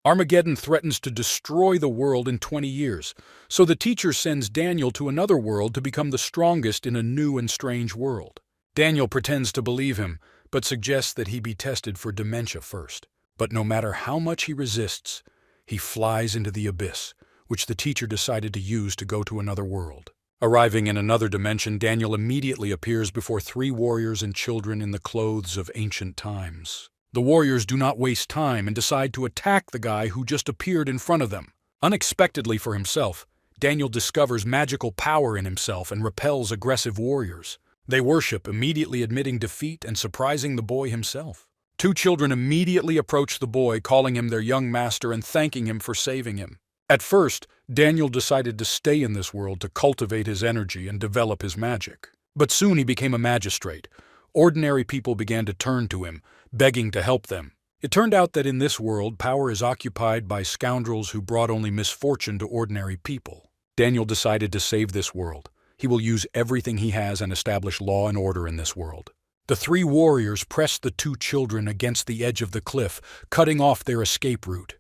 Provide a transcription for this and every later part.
Armageddon threatens to destroy the world in 20 years, so the teacher sends Daniel to another world to become the strongest in a new and strange world. Daniel pretends to believe him, but suggests that he be tested for dementia first. But no matter how much he resists, he flies into the abyss, which the teacher decided to use to go to another world. Arriving in another dimension, Daniel immediately appears before three warriors and children in the clothes of ancient times. The warriors do not waste time and decide to attack the guy who just appeared in front of them. Unexpectedly for himself, Daniel discovers magical power in himself and repels aggressive warriors. They worship, immediately admitting defeat and surprising the boy himself. Two children immediately approach the boy, calling him their young master and thanking him for saving him. At first, Daniel decided to stay in this world to cultivate his energy and develop his magic. But soon he became a magistrate. Ordinary people began to turn to him, begging to help them. It turned out that in this world, power is occupied by scoundrels who brought only misfortune to ordinary people. Daniel decided to save this world. He will use everything he has and establish law and order in this world. The three warriors pressed the two children against the edge of the cliff, cutting off their escape route.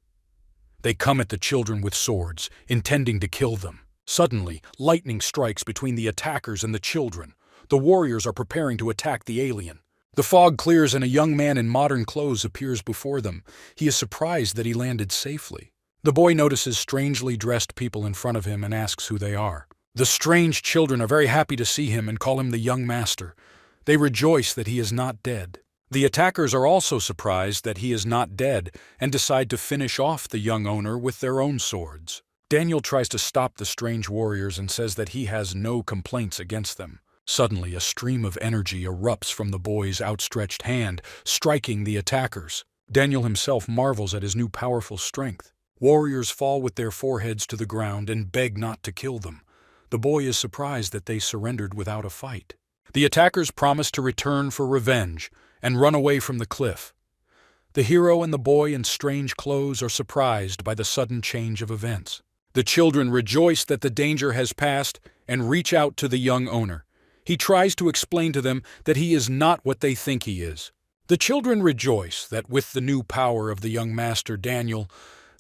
They come at the children with swords, intending to kill them. Suddenly, lightning strikes between the attackers and the children. The warriors are preparing to attack the alien. The fog clears and a young man in modern clothes appears before them. He is surprised that he landed safely. The boy notices strangely dressed people in front of him and asks who they are. The strange children are very happy to see him and call him the young master. They rejoice that he is not dead. The attackers are also surprised that he is not dead and decide to finish off the young owner with their own swords. Daniel tries to stop the strange warriors and says that he has no complaints against them. Suddenly, a stream of energy erupts from the boy's outstretched hand, striking the attackers. Daniel himself marvels at his new powerful strength. Warriors fall with their foreheads to the ground and beg not to kill them. The boy is surprised that they surrendered without a fight. The attackers promise to return for revenge and run away from the cliff. The hero and the boy in strange clothes are surprised by the sudden change of events. The children rejoice that the danger has passed and reach out to the young owner. He tries to explain to them that he is not what they think he is. The children rejoice that with the new power of the young master Daniel,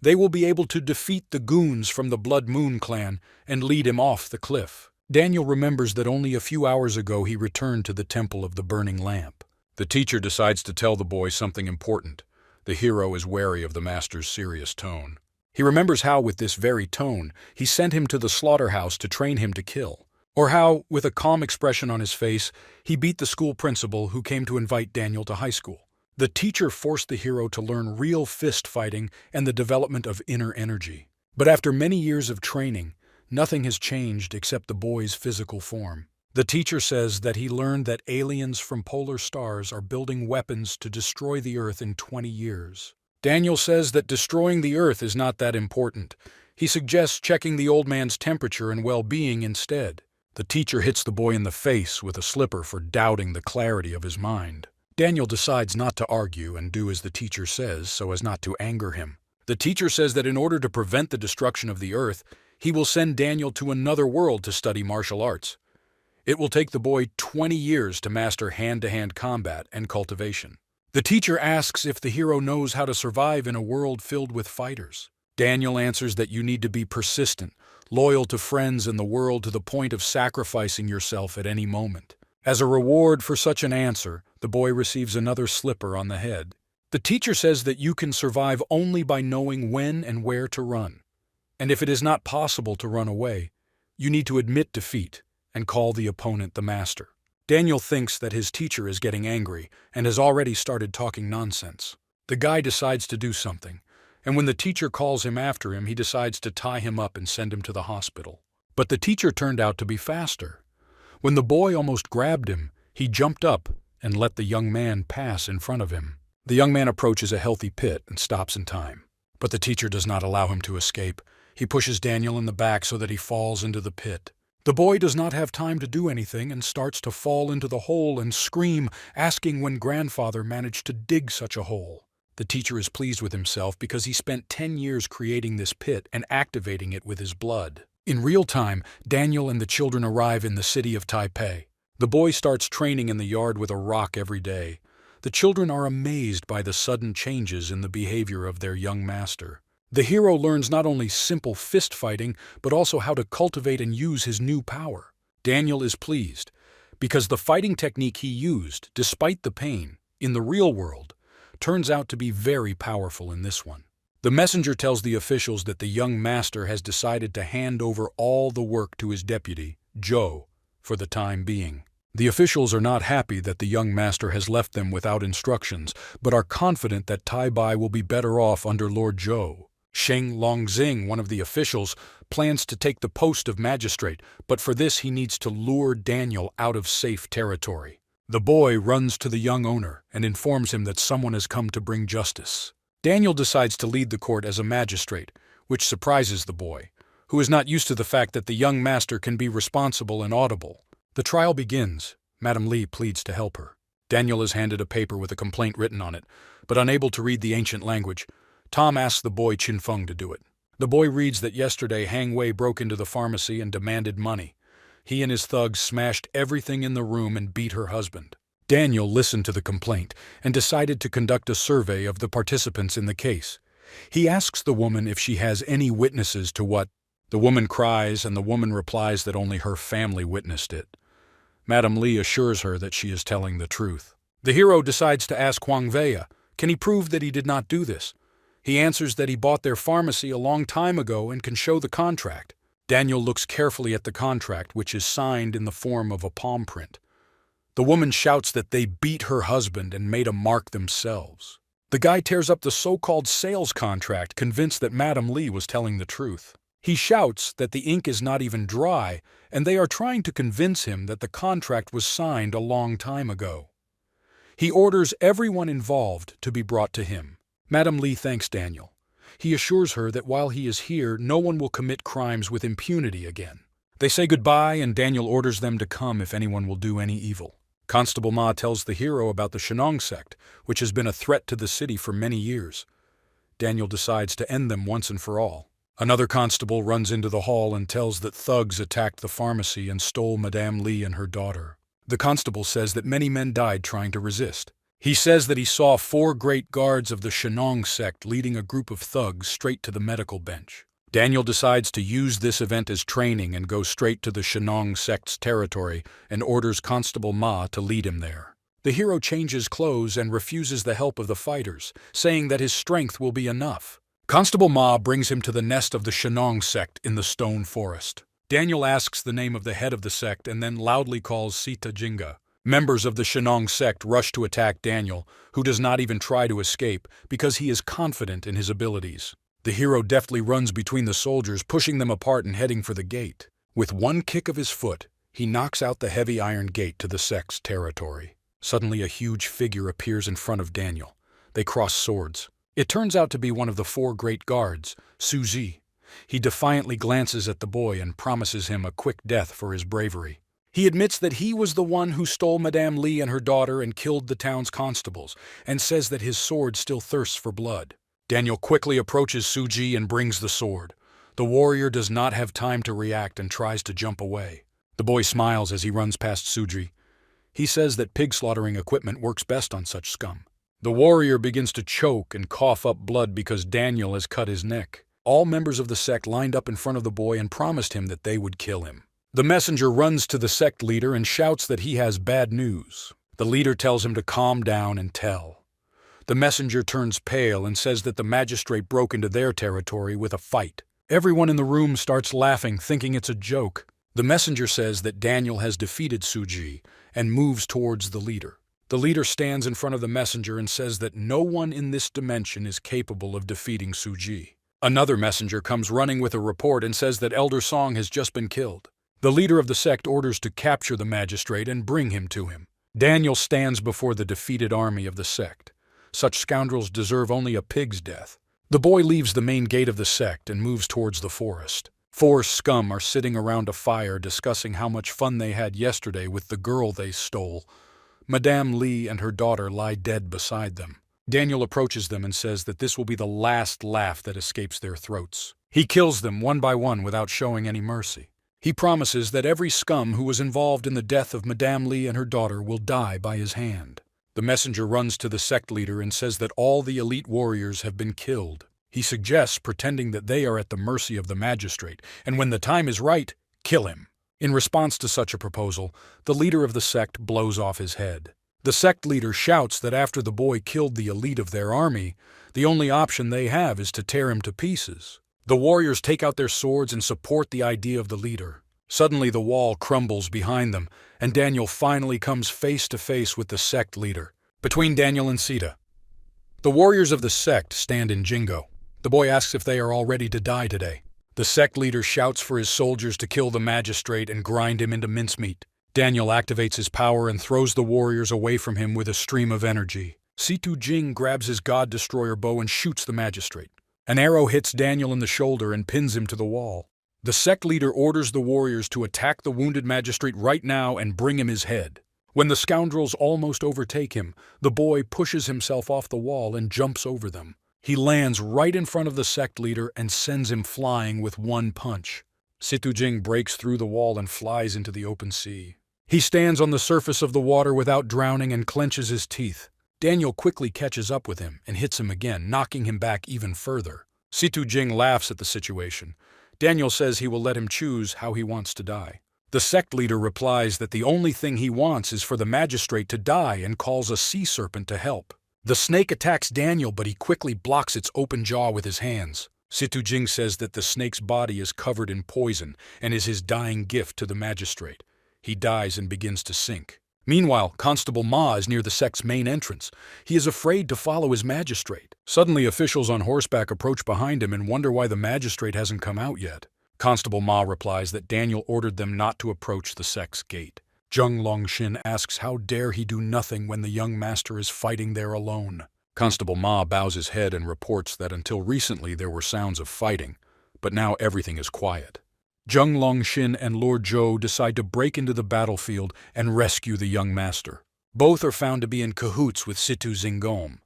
they will be able to defeat the goons from the Blood Moon clan and lead him off the cliff. Daniel remembers that only a few hours ago he returned to the Temple of the Burning Lamp. The teacher decides to tell the boy something important. The hero is wary of the master's serious tone. He remembers how, with this very tone, he sent him to the slaughterhouse to train him to kill. Or how, with a calm expression on his face, he beat the school principal who came to invite Daniel to high school. The teacher forced the hero to learn real fist fighting and the development of inner energy. But after many years of training, nothing has changed except the boy's physical form. The teacher says that he learned that aliens from polar stars are building weapons to destroy the Earth in 20 years. Daniel says that destroying the Earth is not that important. He suggests checking the old man's temperature and well-being instead. The teacher hits the boy in the face with a slipper for doubting the clarity of his mind. Daniel decides not to argue and do as the teacher says so as not to anger him. The teacher says that in order to prevent the destruction of the Earth, he will send Daniel to another world to study martial arts. It will take the boy 20 years to master hand-to-hand combat and cultivation. The teacher asks if the hero knows how to survive in a world filled with fighters. Daniel answers that you need to be persistent, loyal to friends and the world to the point of sacrificing yourself at any moment. As a reward for such an answer, the boy receives another slipper on the head. The teacher says that you can survive only by knowing when and where to run. And if it is not possible to run away, you need to admit defeat and call the opponent the master. Daniel thinks that his teacher is getting angry and has already started talking nonsense. The guy decides to do something, and when the teacher calls him after him, he decides to tie him up and send him to the hospital. But the teacher turned out to be faster. When the boy almost grabbed him, he jumped up and let the young man pass in front of him. The young man approaches a healthy pit and stops in time. But the teacher does not allow him to escape. He pushes Daniel in the back so that he falls into the pit. The boy does not have time to do anything and starts to fall into the hole and scream, asking when grandfather managed to dig such a hole. The teacher is pleased with himself because he spent 10 years creating this pit and activating it with his blood. In real time, Daniel and the children arrive in the city of Taipei. The boy starts training in the yard with a rock every day. The children are amazed by the sudden changes in the behavior of their young master. The hero learns not only simple fist fighting, but also how to cultivate and use his new power. Daniel is pleased, because the fighting technique he used, despite the pain, in the real world, turns out to be very powerful in this one. The messenger tells the officials that the young master has decided to hand over all the work to his deputy, Joe, for the time being. The officials are not happy that the young master has left them without instructions, but are confident that Tai Bai will be better off under Lord Zhou. Sheng Longxing, one of the officials, plans to take the post of magistrate, but for this he needs to lure Daniel out of safe territory. The boy runs to the young owner and informs him that someone has come to bring justice. Daniel decides to lead the court as a magistrate, which surprises the boy, who is not used to the fact that the young master can be responsible and audible. The trial begins. Madame Li pleads to help her. Daniel is handed a paper with a complaint written on it, but unable to read the ancient language, Tom asks the boy Qin Feng to do it. The boy reads that yesterday Hang Wei broke into the pharmacy and demanded money. He and his thugs smashed everything in the room and beat her husband. Daniel listened to the complaint and decided to conduct a survey of the participants in the case. He asks the woman if she has any witnesses to what. The woman cries, and the woman replies that only her family witnessed it. Madame Li assures her that she is telling the truth. The hero decides to ask Huang Vei, can he prove that he did not do this? He answers that he bought their pharmacy a long time ago and can show the contract. Daniel looks carefully at the contract, which is signed in the form of a palm print. The woman shouts that they beat her husband and made a mark themselves. The guy tears up the so-called sales contract, convinced that Madame Li was telling the truth. He shouts that the ink is not even dry, and they are trying to convince him that the contract was signed a long time ago. He orders everyone involved to be brought to him. Madame Li thanks Daniel. He assures her that while he is here, no one will commit crimes with impunity again. They say goodbye, and Daniel orders them to come if anyone will do any evil. Constable Ma tells the hero about the Shenong sect, which has been a threat to the city for many years. Daniel decides to end them once and for all. Another constable runs into the hall and tells that thugs attacked the pharmacy and stole Madame Li and her daughter. The constable says that many men died trying to resist. He says that he saw 4 great guards of the Shenong sect leading a group of thugs straight to the medical bench. Daniel decides to use this event as training and go straight to the Shenong sect's territory and orders Constable Ma to lead him there. The hero changes clothes and refuses the help of the fighters, saying that his strength will be enough. Constable Ma brings him to the nest of the Shenong sect in the stone forest. Daniel asks the name of the head of the sect and then loudly calls Sita Jinga. Members of the Shenong sect rush to attack Daniel, who does not even try to escape because he is confident in his abilities. The hero deftly runs between the soldiers, pushing them apart and heading for the gate. With one kick of his foot, he knocks out the heavy iron gate to the sect's territory. Suddenly, a huge figure appears in front of Daniel. They cross swords. It turns out to be one of the 4 great guards, Su Ji. He defiantly glances at the boy and promises him a quick death for his bravery. He admits that he was the one who stole Madame Li and her daughter and killed the town's constables, and says that his sword still thirsts for blood. Daniel quickly approaches Su Ji and brings the sword. The warrior does not have time to react and tries to jump away. The boy smiles as he runs past Su Ji. He says that pig slaughtering equipment works best on such scum. The warrior begins to choke and cough up blood because Daniel has cut his neck. All members of the sect lined up in front of the boy and promised him that they would kill him. The messenger runs to the sect leader and shouts that he has bad news. The leader tells him to calm down and tell. The messenger turns pale and says that the magistrate broke into their territory with a fight. Everyone in the room starts laughing, thinking it's a joke. The messenger says that Daniel has defeated Su Ji and moves towards the leader. The leader stands in front of the messenger and says that no one in this dimension is capable of defeating Su Ji. Another messenger comes running with a report and says that Elder Song has just been killed. The leader of the sect orders to capture the magistrate and bring him to him. Daniel stands before the defeated army of the sect. Such scoundrels deserve only a pig's death. The boy leaves the main gate of the sect and moves towards the forest. 4 scum are sitting around a fire discussing how much fun they had yesterday with the girl they stole. Madame Li and her daughter lie dead beside them. Daniel approaches them and says that this will be the last laugh that escapes their throats. He kills them one by one without showing any mercy. He promises that every scum who was involved in the death of Madame Li and her daughter will die by his hand. The messenger runs to the sect leader and says that all the elite warriors have been killed. He suggests pretending that they are at the mercy of the magistrate, and when the time is right, kill him. In response to such a proposal, the leader of the sect blows off his head. The sect leader shouts that after the boy killed the elite of their army, the only option they have is to tear him to pieces. The warriors take out their swords and support the idea of the leader. Suddenly the wall crumbles behind them, and Daniel finally comes face to face with the sect leader. Between Daniel and Sita, the warriors of the sect stand in Jingo. The boy asks if they are all ready to die today. The sect leader shouts for his soldiers to kill the magistrate and grind him into mincemeat. Daniel activates his power and throws the warriors away from him with a stream of energy. Situ Jing grabs his god-destroyer bow and shoots the magistrate. An arrow hits Daniel in the shoulder and pins him to the wall. The sect leader orders the warriors to attack the wounded magistrate right now and bring him his head. When the scoundrels almost overtake him, the boy pushes himself off the wall and jumps over them. He lands right in front of the sect leader and sends him flying with one punch. Situ Jing breaks through the wall and flies into the open sea. He stands on the surface of the water without drowning and clenches his teeth. Daniel quickly catches up with him and hits him again, knocking him back even further. Situ Jing laughs at the situation. Daniel says he will let him choose how he wants to die. The sect leader replies that the only thing he wants is for the magistrate to die and calls a sea serpent to help. The snake attacks Daniel, but he quickly blocks its open jaw with his hands. Situ Jing says that the snake's body is covered in poison and is his dying gift to the magistrate. He dies and begins to sink. Meanwhile, Constable Ma is near the sect's main entrance. He is afraid to follow his magistrate. Suddenly, officials on horseback approach behind him and wonder why the magistrate hasn't come out yet. Constable Ma replies that Daniel ordered them not to approach the sect's gate. Zheng Longshin asks how dare he do nothing when the young master is fighting there alone. Constable Ma bows his head and reports that until recently there were sounds of fighting, but now everything is quiet. Zheng Longshin and Lord Zhou decide to break into the battlefield and rescue the young master. Both are found to be in cahoots with Situ Zingom.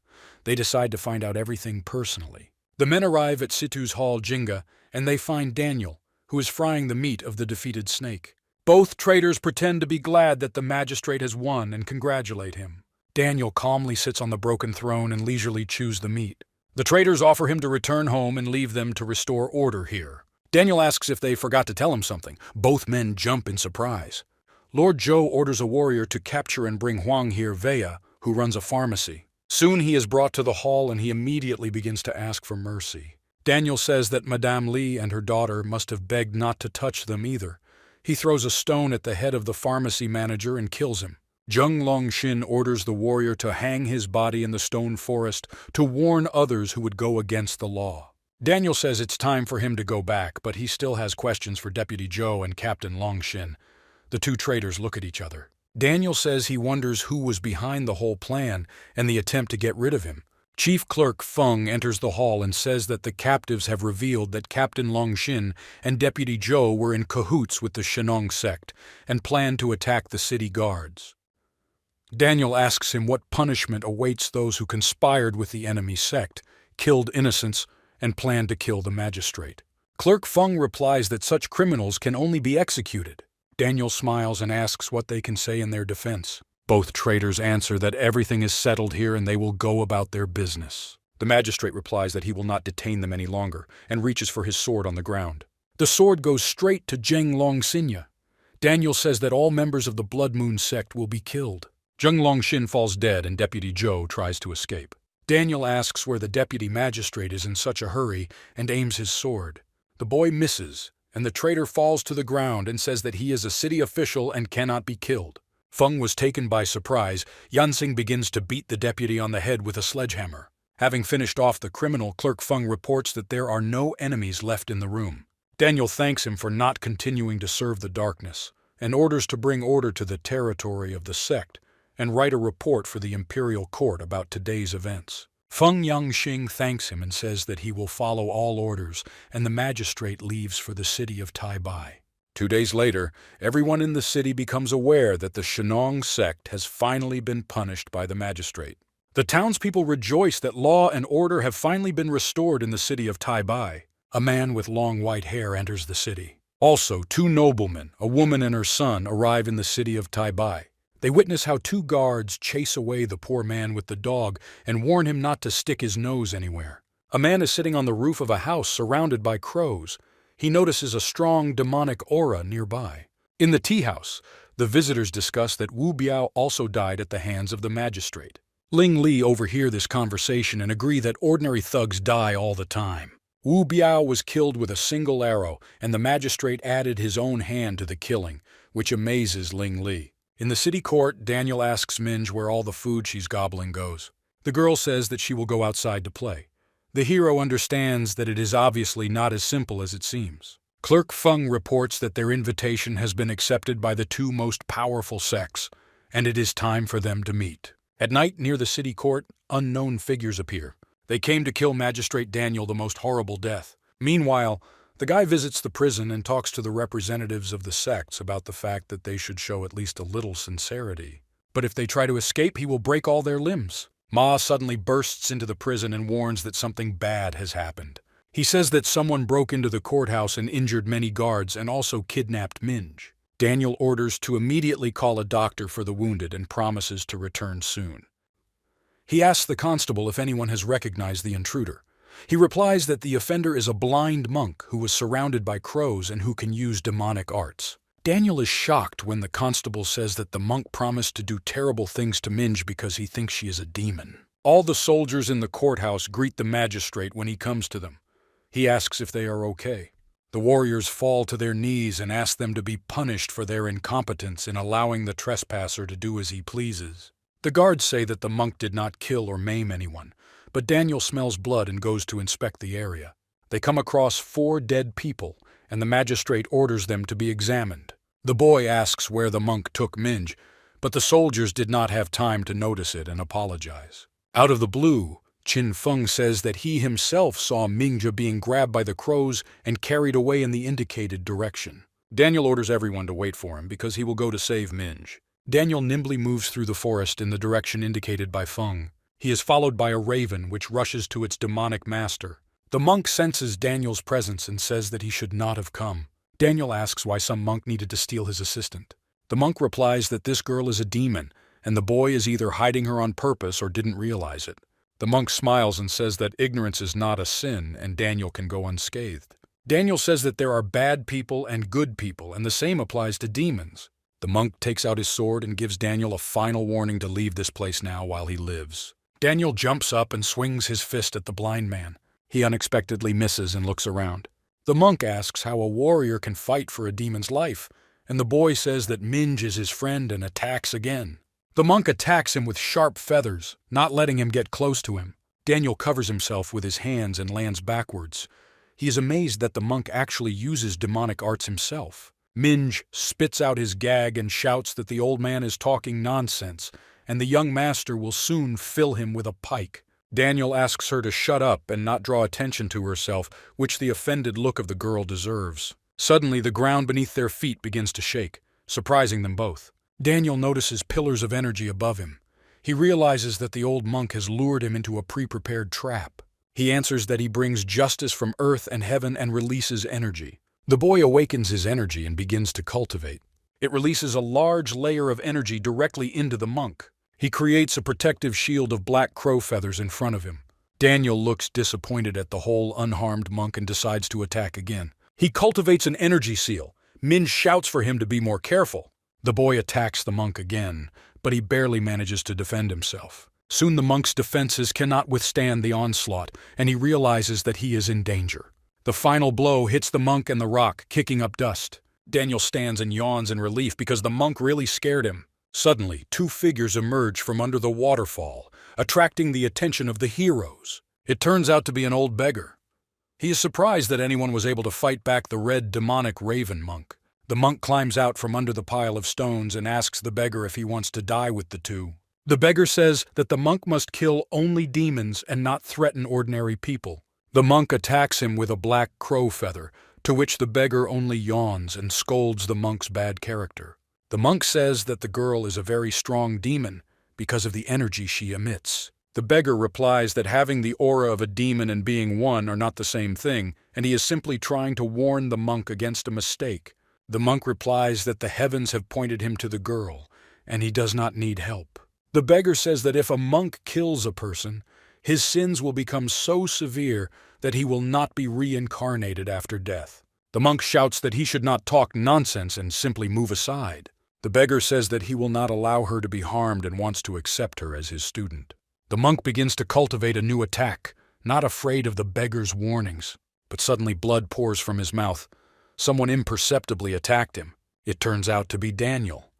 They decide to find out everything personally. The men arrive at Situ's hall Jinga, and they find Daniel, who is frying the meat of the defeated snake. Both traitors pretend to be glad that the magistrate has won and congratulate him. Daniel calmly sits on the broken throne and leisurely chews the meat. The traitors offer him to return home and leave them to restore order here. Daniel asks if they forgot to tell him something. Both men jump in surprise. Lord Zhou orders a warrior to capture and bring Huang here Vea, who runs a pharmacy. Soon he is brought to the hall and he immediately begins to ask for mercy. Daniel says that Madame Li and her daughter must have begged not to touch them either. He throws a stone at the head of the pharmacy manager and kills him. Zheng Longshin orders the warrior to hang his body in the stone forest to warn others who would go against the law. Daniel says it's time for him to go back, but he still has questions for Deputy Zhou and Captain Longshin. The two traitors look at each other. Daniel says he wonders who was behind the whole plan and the attempt to get rid of him. Chief Clerk Feng enters the hall and says that the captives have revealed that Captain Longshin and Deputy Zhou were in cahoots with the Shenong sect and planned to attack the city guards. Daniel asks him what punishment awaits those who conspired with the enemy sect, killed innocents, and planned to kill the magistrate. Clerk Feng replies that such criminals can only be executed. Daniel smiles and asks what they can say in their defense. Both traitors answer that everything is settled here and they will go about their business. The magistrate replies that he will not detain them any longer and reaches for his sword on the ground. The sword goes straight to Zheng Longxinya. Daniel says that all members of the Blood Moon sect will be killed. Zheng Longshin falls dead and Deputy Zhou tries to escape. Daniel asks where the deputy magistrate is in such a hurry and aims his sword. The boy misses, and the traitor falls to the ground and says that he is a city official and cannot be killed. Feng was taken by surprise. Yansing begins to beat the deputy on the head with a sledgehammer. Having finished off the criminal, Clerk Feng reports that there are no enemies left in the room. Daniel thanks him for not continuing to serve the darkness, and orders to bring order to the territory of the sect and write a report for the imperial court about today's events. Feng Yangxing thanks him and says that he will follow all orders, and the magistrate leaves for the city of Taibai. 2 days later, everyone in the city becomes aware that the Shenong sect has finally been punished by the magistrate. The townspeople rejoice that law and order have finally been restored in the city of Taibai. A man with long white hair enters the city. Also, 2 noblemen, a woman and her son, arrive in the city of Taibai. They witness how 2 guards chase away the poor man with the dog and warn him not to stick his nose anywhere. A man is sitting on the roof of a house surrounded by crows. He notices a strong demonic aura nearby. In the tea house, the visitors discuss that Wu Biao also died at the hands of the magistrate. Ling Li overhear this conversation and agree that ordinary thugs die all the time. Wu Biao was killed with a single arrow, and the magistrate added his own hand to the killing, which amazes Ling Li. In the city court, Daniel asks Minj where all the food she's gobbling goes. The girl says that she will go outside to play. The hero understands that it is obviously not as simple as it seems. Clerk Feng reports that their invitation has been accepted by the two most powerful sects, and it is time for them to meet. At night, near the city court, unknown figures appear. They came to kill Magistrate Daniel the most horrible death. Meanwhile, the guy visits the prison and talks to the representatives of the sects about the fact that they should show at least a little sincerity. But if they try to escape, he will break all their limbs. Ma suddenly bursts into the prison and warns that something bad has happened. He says that someone broke into the courthouse and injured many guards and also kidnapped Minj. Daniel orders to immediately call a doctor for the wounded and promises to return soon. He asks the constable if anyone has recognized the intruder. He replies that the offender is a blind monk who was surrounded by crows and who can use demonic arts. Daniel is shocked when the constable says that the monk promised to do terrible things to Minj because he thinks she is a demon. All the soldiers in the courthouse greet the magistrate when he comes to them. He asks if they are okay. The warriors fall to their knees and ask them to be punished for their incompetence in allowing the trespasser to do as he pleases. The guards say that the monk did not kill or maim anyone, but Daniel smells blood and goes to inspect the area. They come across 4 dead people, and the magistrate orders them to be examined. The boy asks where the monk took Minj, but the soldiers did not have time to notice it and apologize. Out of the blue, Qin Feng says that he himself saw Mingja being grabbed by the crows and carried away in the indicated direction. Daniel orders everyone to wait for him because he will go to save Minj. Daniel nimbly moves through the forest in the direction indicated by Feng. He is followed by a raven which rushes to its demonic master. The monk senses Daniel's presence and says that he should not have come. Daniel asks why some monk needed to steal his assistant. The monk replies that this girl is a demon, and the boy is either hiding her on purpose or didn't realize it. The monk smiles and says that ignorance is not a sin and Daniel can go unscathed. Daniel says that there are bad people and good people, and the same applies to demons. The monk takes out his sword and gives Daniel a final warning to leave this place now while he lives. Daniel jumps up and swings his fist at the blind man. He unexpectedly misses and looks around. The monk asks how a warrior can fight for a demon's life, and the boy says that Minj is his friend and attacks again. The monk attacks him with sharp feathers, not letting him get close to him. Daniel covers himself with his hands and lands backwards. He is amazed that the monk actually uses demonic arts himself. Minj spits out his gag and shouts that the old man is talking nonsense, and the young master will soon fill him with a pike. Daniel asks her to shut up and not draw attention to herself, which the offended look of the girl deserves. Suddenly, the ground beneath their feet begins to shake, surprising them both. Daniel notices pillars of energy above him. He realizes that the old monk has lured him into a pre-prepared trap. He answers that he brings justice from earth and heaven and releases energy. The boy awakens his energy and begins to cultivate. It releases a large layer of energy directly into the monk. He creates a protective shield of black crow feathers in front of him. Daniel looks disappointed at the whole unharmed monk and decides to attack again. He cultivates an energy seal. Min shouts for him to be more careful. The boy attacks the monk again, but he barely manages to defend himself. Soon the monk's defenses cannot withstand the onslaught, and he realizes that he is in danger. The final blow hits the monk and the rock, kicking up dust. Daniel stands and yawns in relief because the monk really scared him. Suddenly, 2 figures emerge from under the waterfall, attracting the attention of the heroes. It turns out to be an old beggar. He is surprised that anyone was able to fight back the red demonic raven monk. The monk climbs out from under the pile of stones and asks the beggar if he wants to die with the two. The beggar says that the monk must kill only demons and not threaten ordinary people. The monk attacks him with a black crow feather, to which the beggar only yawns and scolds the monk's bad character. The monk says that the girl is a very strong demon because of the energy she emits. The beggar replies that having the aura of a demon and being one are not the same thing, and he is simply trying to warn the monk against a mistake. The monk replies that the heavens have pointed him to the girl, and he does not need help. The beggar says that if a monk kills a person, His sins will become so severe that he will not be reincarnated after death. The monk shouts that he should not talk nonsense and simply move aside. The beggar says that he will not allow her to be harmed and wants to accept her as his student. The monk begins to cultivate a new attack, not afraid of the beggar's warnings. But suddenly blood pours from his mouth. Someone imperceptibly attacked him. It turns out to be Daniel.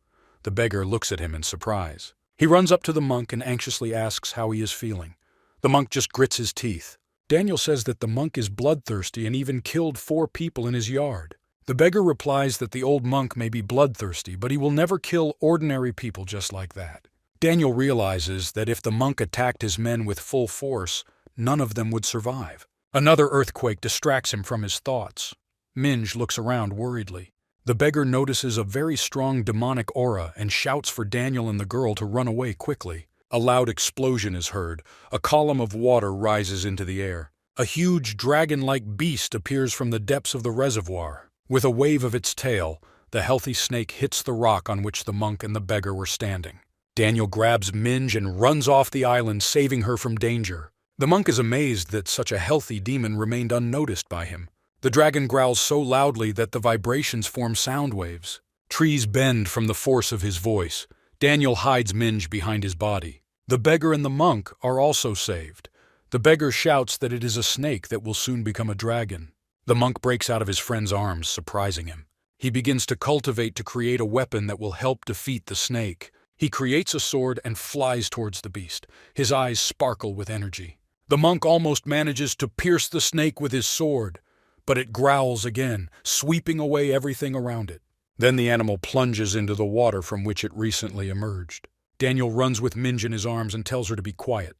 The beggar looks at him in surprise. He runs up to the monk and anxiously asks how he is feeling. The monk just grits his teeth. Daniel says that the monk is bloodthirsty and even killed 4 people in his yard. The beggar replies that the old monk may be bloodthirsty, but he will never kill ordinary people just like that. Daniel realizes that if the monk attacked his men with full force, none of them would survive. Another earthquake distracts him from his thoughts. Minj looks around worriedly. The beggar notices a very strong demonic aura and shouts for Daniel and the girl to run away quickly. A loud explosion is heard. A column of water rises into the air. A huge dragon-like beast appears from the depths of the reservoir. With a wave of its tail, the healthy snake hits the rock on which the monk and the beggar were standing. Daniel grabs Minj and runs off the island, saving her from danger. The monk is amazed that such a healthy demon remained unnoticed by him. The dragon growls so loudly that the vibrations form sound waves. Trees bend from the force of his voice. Daniel hides Minj behind his body. The beggar and the monk are also saved. The beggar shouts that it is a snake that will soon become a dragon. The monk breaks out of his friend's arms, surprising him. He begins to cultivate to create a weapon that will help defeat the snake. He creates a sword and flies towards the beast. His eyes sparkle with energy. The monk almost manages to pierce the snake with his sword, but it growls again, sweeping away everything around it. Then the animal plunges into the water from which it recently emerged. Daniel runs with Minj in his arms and tells her to be quiet.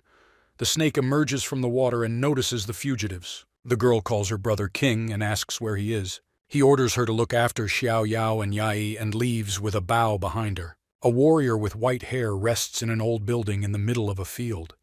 The snake emerges from the water and notices the fugitives. The girl calls her brother King and asks where he is. He orders her to look after Xiao Yao and Yai and leaves with a bow behind her. A warrior with white hair rests in an old building in the middle of a field.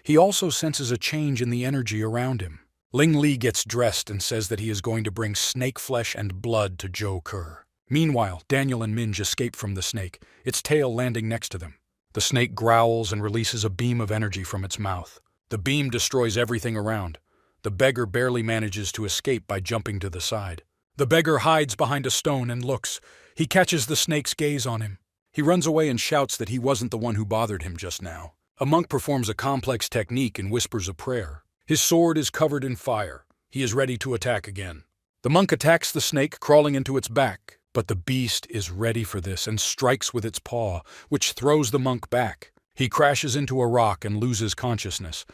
He also senses a change in the energy around him. Ling Li gets dressed and says that he is going to bring snake flesh and blood to Zhou Ke. Meanwhile, Daniel and Minj escape from the snake, its tail landing next to them. The snake growls and releases a beam of energy from its mouth. The beam destroys everything around. The beggar barely manages to escape by jumping to the side. The beggar hides behind a stone and looks. He catches the snake's gaze on him. He runs away and shouts that he wasn't the one who bothered him just now. A monk performs a complex technique and whispers a prayer. His sword is covered in fire. He is ready to attack again. The monk attacks the snake, crawling into its back. But the beast is ready for this and strikes with its paw, which throws the monk back. He crashes into a rock and loses consciousness.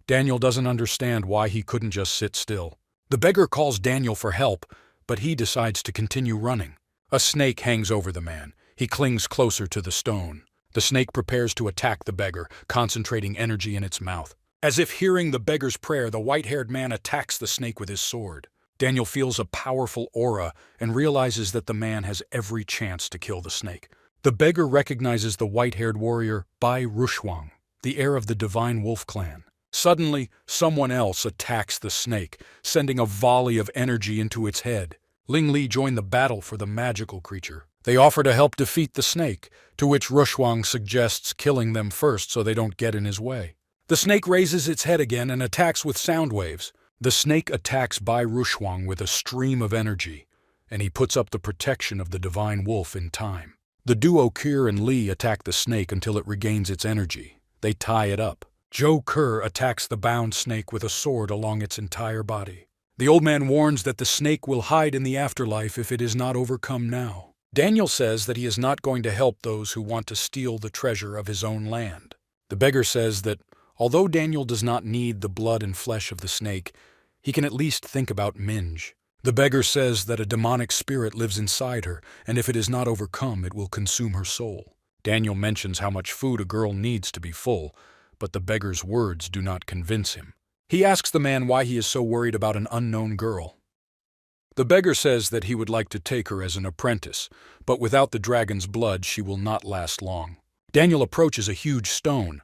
Daniel doesn't understand why he couldn't just sit still. The beggar calls Daniel for help, but he decides to continue running. A snake hangs over the man. He clings closer to the stone. The snake prepares to attack the beggar, concentrating energy in its mouth. As if hearing the beggar's prayer, the white-haired man attacks the snake with his sword. Daniel feels a powerful aura and realizes that the man has every chance to kill the snake. The beggar recognizes the white-haired warrior Bai Rushuang, the heir of the Divine Wolf clan. Suddenly, someone else attacks the snake, sending a volley of energy into its head. Ling Li joined the battle for the magical creature. They offer to help defeat the snake, to which Rushuang suggests killing them first so they don't get in his way. The snake raises its head again and attacks with sound waves. The snake attacks Bai Rushuang with a stream of energy, and he puts up the protection of the Divine Wolf in time. The duo Kir and Li attack the snake until it regains its energy. They tie it up. Zhou Ke attacks the bound snake with a sword along its entire body. The old man warns that the snake will hide in the afterlife if it is not overcome now. Daniel says that he is not going to help those who want to steal the treasure of his own land. The beggar says that although Daniel does not need the blood and flesh of the snake, he can at least think about Minj. The beggar says that a demonic spirit lives inside her, and if it is not overcome, it will consume her soul. Daniel mentions how much food a girl needs to be full, but the beggar's words do not convince him. He asks the man why he is so worried about an unknown girl. The beggar says that he would like to take her as an apprentice, but without the dragon's blood, she will not last long. Daniel approaches a huge stone.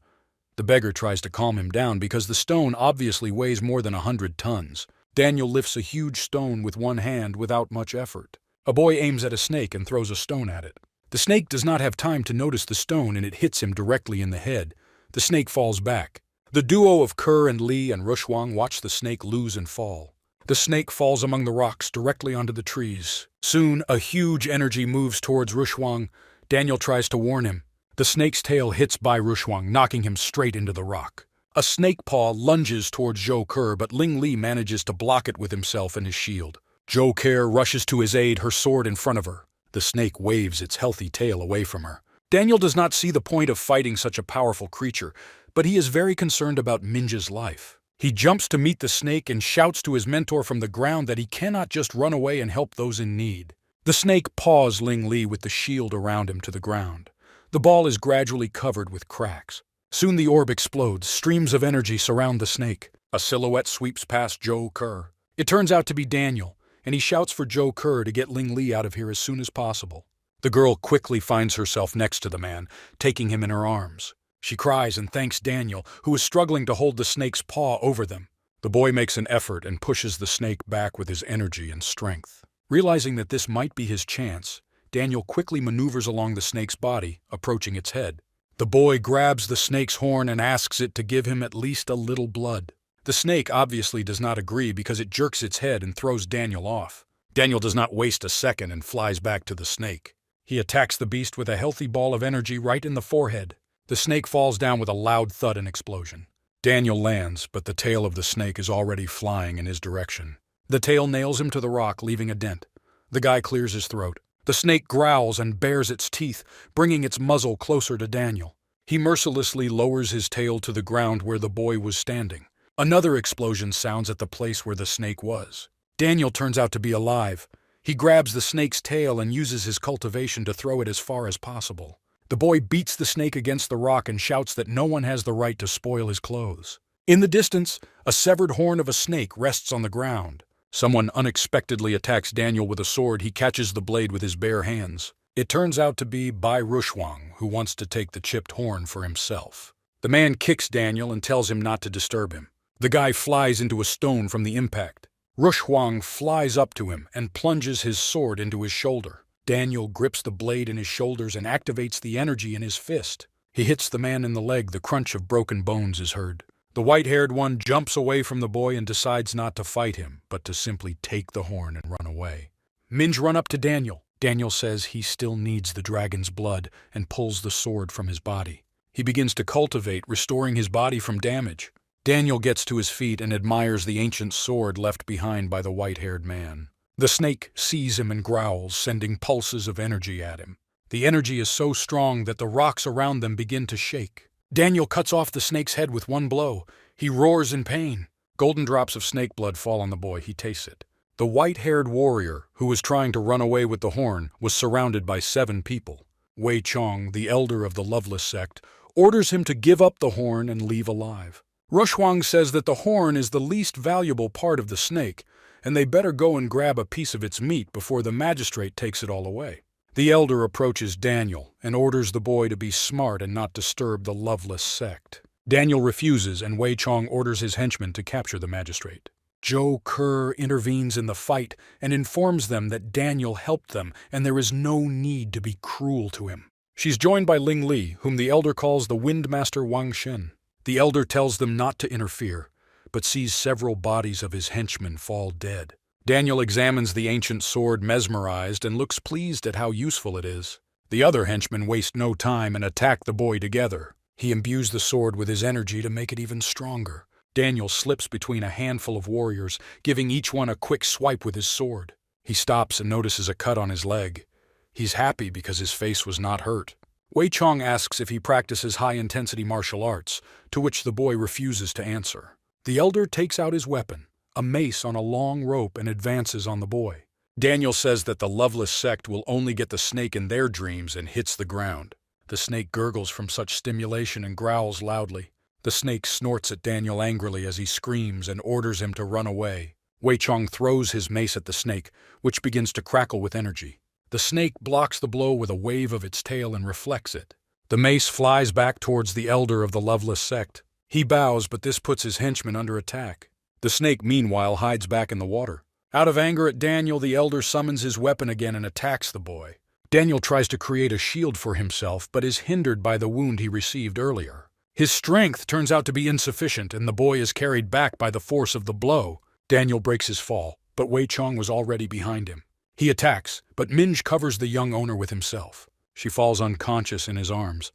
The beggar tries to calm him down because the stone obviously weighs more than 100 tons. Daniel lifts a huge stone with one hand without much effort. A boy aims at a snake and throws a stone at it. The snake does not have time to notice the stone and it hits him directly in the head. The snake falls back. The duo of Kerr and Lee and Rushwang watch the snake lose and fall. The snake falls among the rocks directly onto the trees. Soon, a huge energy moves towards Rushwang. Daniel tries to warn him. The snake's tail hits Bai Rushwang, knocking him straight into the rock. A snake paw lunges towards Zhou Kerr, but Ling Li manages to block it with himself and his shield. Zhou Kerr rushes to his aid, her sword in front of her. The snake waves its healthy tail away from her. Daniel does not see the point of fighting such a powerful creature, but he is very concerned about Minja's life. He jumps to meet the snake and shouts to his mentor from the ground that he cannot just run away and help those in need. The snake paws Ling Li with the shield around him to the ground. The ball is gradually covered with cracks. Soon the orb explodes. Streams of energy surround the snake. A silhouette sweeps past Zhou Kerr. It turns out to be Daniel, and he shouts for Zhou Kerr to get Ling Li out of here as soon as possible. The girl quickly finds herself next to the man, taking him in her arms. She cries and thanks Daniel, who is struggling to hold the snake's paw over them. The boy makes an effort and pushes the snake back with his energy and strength. Realizing that this might be his chance, Daniel quickly maneuvers along the snake's body, approaching its head. The boy grabs the snake's horn and asks it to give him at least a little blood. The snake obviously does not agree because it jerks its head and throws Daniel off. Daniel does not waste a second and flies back to the snake. He attacks the beast with a healthy ball of energy right in the forehead. The snake falls down with a loud thud and explosion. Daniel lands, but the tail of the snake is already flying in his direction. The tail nails him to the rock, leaving a dent. The guy clears his throat. The snake growls and bares its teeth, bringing its muzzle closer to Daniel. He mercilessly lowers his tail to the ground where the boy was standing. Another explosion sounds at the place where the snake was. Daniel turns out to be alive. He grabs the snake's tail and uses his cultivation to throw it as far as possible. The boy beats the snake against the rock and shouts that no one has the right to spoil his clothes. In the distance, a severed horn of a snake rests on the ground. Someone unexpectedly attacks Daniel with a sword. He catches the blade with his bare hands. It turns out to be Bai Rushwang, who wants to take the chipped horn for himself. The man kicks Daniel and tells him not to disturb him. The guy flies into a stone from the impact. Rushwang flies up to him and plunges his sword into his shoulder. Daniel grips the blade in his shoulders and activates the energy in his fist. He hits the man in the leg. The crunch of broken bones is heard. The white-haired one jumps away from the boy and decides not to fight him, but to simply take the horn and run away. Minj run up to Daniel. Daniel says he still needs the dragon's blood and pulls the sword from his body. He begins to cultivate, restoring his body from damage. Daniel gets to his feet and admires the ancient sword left behind by the white-haired man. The snake sees him and growls, sending pulses of energy at him. The energy is so strong that the rocks around them begin to shake. Daniel cuts off the snake's head with one blow. He roars in pain. Golden drops of snake blood fall on the boy. He tastes it. The white-haired warrior, who was trying to run away with the horn, was surrounded by 7 people. Wei Chong, the elder of the Loveless sect, orders him to give up the horn and leave alive. Rushwang says that the horn is the least valuable part of the snake, and they better go and grab a piece of its meat before the magistrate takes it all away. The elder approaches Daniel and orders the boy to be smart and not disturb the Loveless sect. Daniel refuses, and Wei Chong orders his henchmen to capture the magistrate. Zhou Kerr intervenes in the fight and informs them that Daniel helped them and there is no need to be cruel to him. She's joined by Ling Li, whom the elder calls the Windmaster Wang Shen. The elder tells them not to interfere, but sees several bodies of his henchmen fall dead. Daniel examines the ancient sword mesmerized and looks pleased at how useful it is. The other henchmen waste no time and attack the boy together. He imbues the sword with his energy to make it even stronger. Daniel slips between a handful of warriors, giving each one a quick swipe with his sword. He stops and notices a cut on his leg. He's happy because his face was not hurt. Wei Chong asks if he practices high-intensity martial arts, to which the boy refuses to answer. The elder takes out his weapon, a mace on a long rope, and advances on the boy. Daniel says that the Loveless sect will only get the snake in their dreams and hits the ground. The snake gurgles from such stimulation and growls loudly. The snake snorts at Daniel angrily as he screams and orders him to run away. Wei Chong throws his mace at the snake, which begins to crackle with energy. The snake blocks the blow with a wave of its tail and reflects it. The mace flies back towards the elder of the Loveless sect. He bows, but this puts his henchmen under attack. The snake, meanwhile, hides back in the water. Out of anger at Daniel, the elder summons his weapon again and attacks the boy. Daniel tries to create a shield for himself, but is hindered by the wound he received earlier. His strength turns out to be insufficient, and the boy is carried back by the force of the blow. Daniel breaks his fall, but Wei Chong was already behind him. He attacks, but Minj covers the young owner with himself. She falls unconscious in his arms.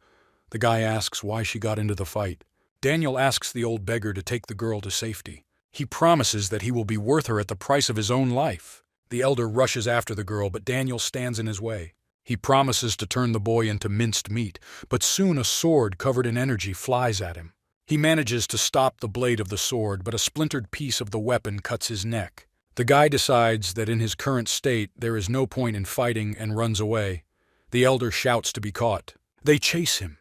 The guy asks why she got into the fight. Daniel asks the old beggar to take the girl to safety. He promises that he will be worth her at the price of his own life. The elder rushes after the girl, but Daniel stands in his way. He promises to turn the boy into minced meat, but soon a sword covered in energy flies at him. He manages to stop the blade of the sword, but a splintered piece of the weapon cuts his neck. The guy decides that in his current state there is no point in fighting and runs away. The elder shouts to be caught. They chase him,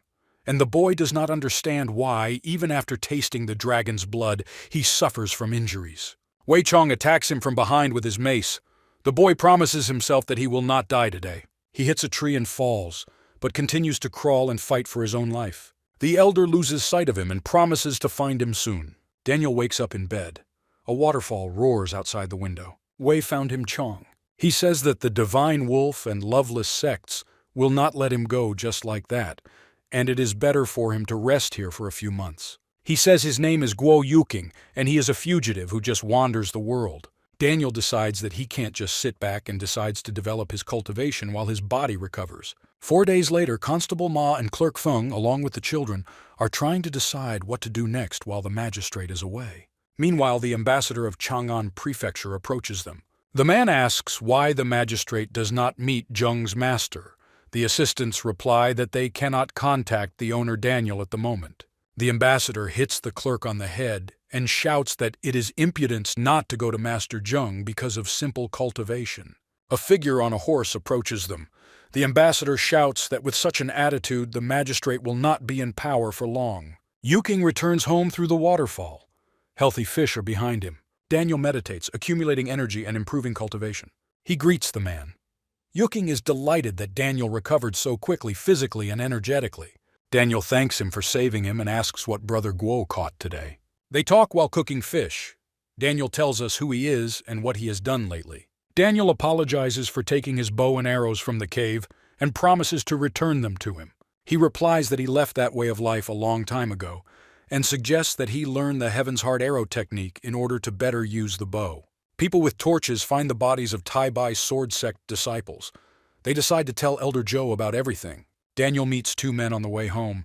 and the boy does not understand why, even after tasting the dragon's blood, he suffers from injuries. Wei Chong attacks him from behind with his mace. The boy promises himself that he will not die today. He hits a tree and falls, but continues to crawl and fight for his own life. The elder loses sight of him and promises to find him soon. Daniel wakes up in bed. A waterfall roars outside the window. Wei found him Chong. He says that the divine wolf and loveless sects will not let him go just like that, and it is better for him to rest here for a few months. He says his name is Guo Yuking, and he is a fugitive who just wanders the world. Daniel decides that he can't just sit back and decides to develop his cultivation while his body recovers. 4 days later, Constable Ma and Clerk Feng, along with the children, are trying to decide what to do next while the magistrate is away. Meanwhile, the ambassador of Chang'an Prefecture approaches them. The man asks why the magistrate does not meet Zheng's master. The assistants reply that they cannot contact the owner Daniel at the moment. The ambassador hits the clerk on the head and shouts that it is impudence not to go to Master Zheng because of simple cultivation. A figure on a horse approaches them. The ambassador shouts that with such an attitude the magistrate will not be in power for long. Yuking returns home through the waterfall. Healthy fish are behind him. Daniel meditates, accumulating energy and improving cultivation. He greets the man. Yuking is delighted that Daniel recovered so quickly physically and energetically. Daniel thanks him for saving him and asks what Brother Guo caught today. They talk while cooking fish. Daniel tells us who he is and what he has done lately. Daniel apologizes for taking his bow and arrows from the cave and promises to return them to him. He replies that he left that way of life a long time ago and suggests that he learn the Heaven's Heart arrow technique in order to better use the bow. People with torches find the bodies of Tai Bai's sword sect disciples. They decide to tell Elder Zhou about everything. Daniel meets 2 men on the way home.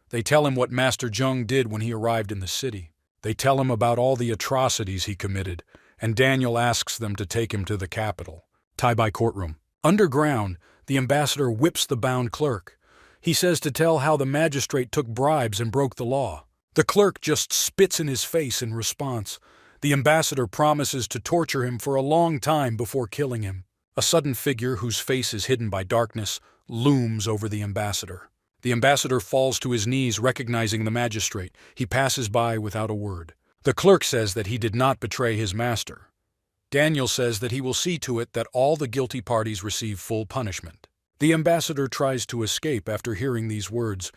They tell him what Master Zheng did when he arrived in the city. They tell him about all the atrocities he committed, and Daniel asks them to take him to the capital. Tai Bai courtroom. Underground, the ambassador whips the bound clerk. He says to tell how the magistrate took bribes and broke the law. The clerk just spits in his face in response. The ambassador promises to torture him for a long time before killing him. A sudden figure whose face is hidden by darkness looms over the ambassador. The ambassador falls to his knees, recognizing the magistrate. He passes by without a word. The clerk says that he did not betray his master. Daniel says that he will see to it that all the guilty parties receive full punishment. The ambassador tries to escape after hearing these words,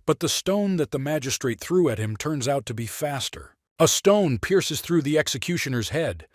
but the stone that the magistrate threw at him turns out to be faster. A stone pierces through the executioner's head.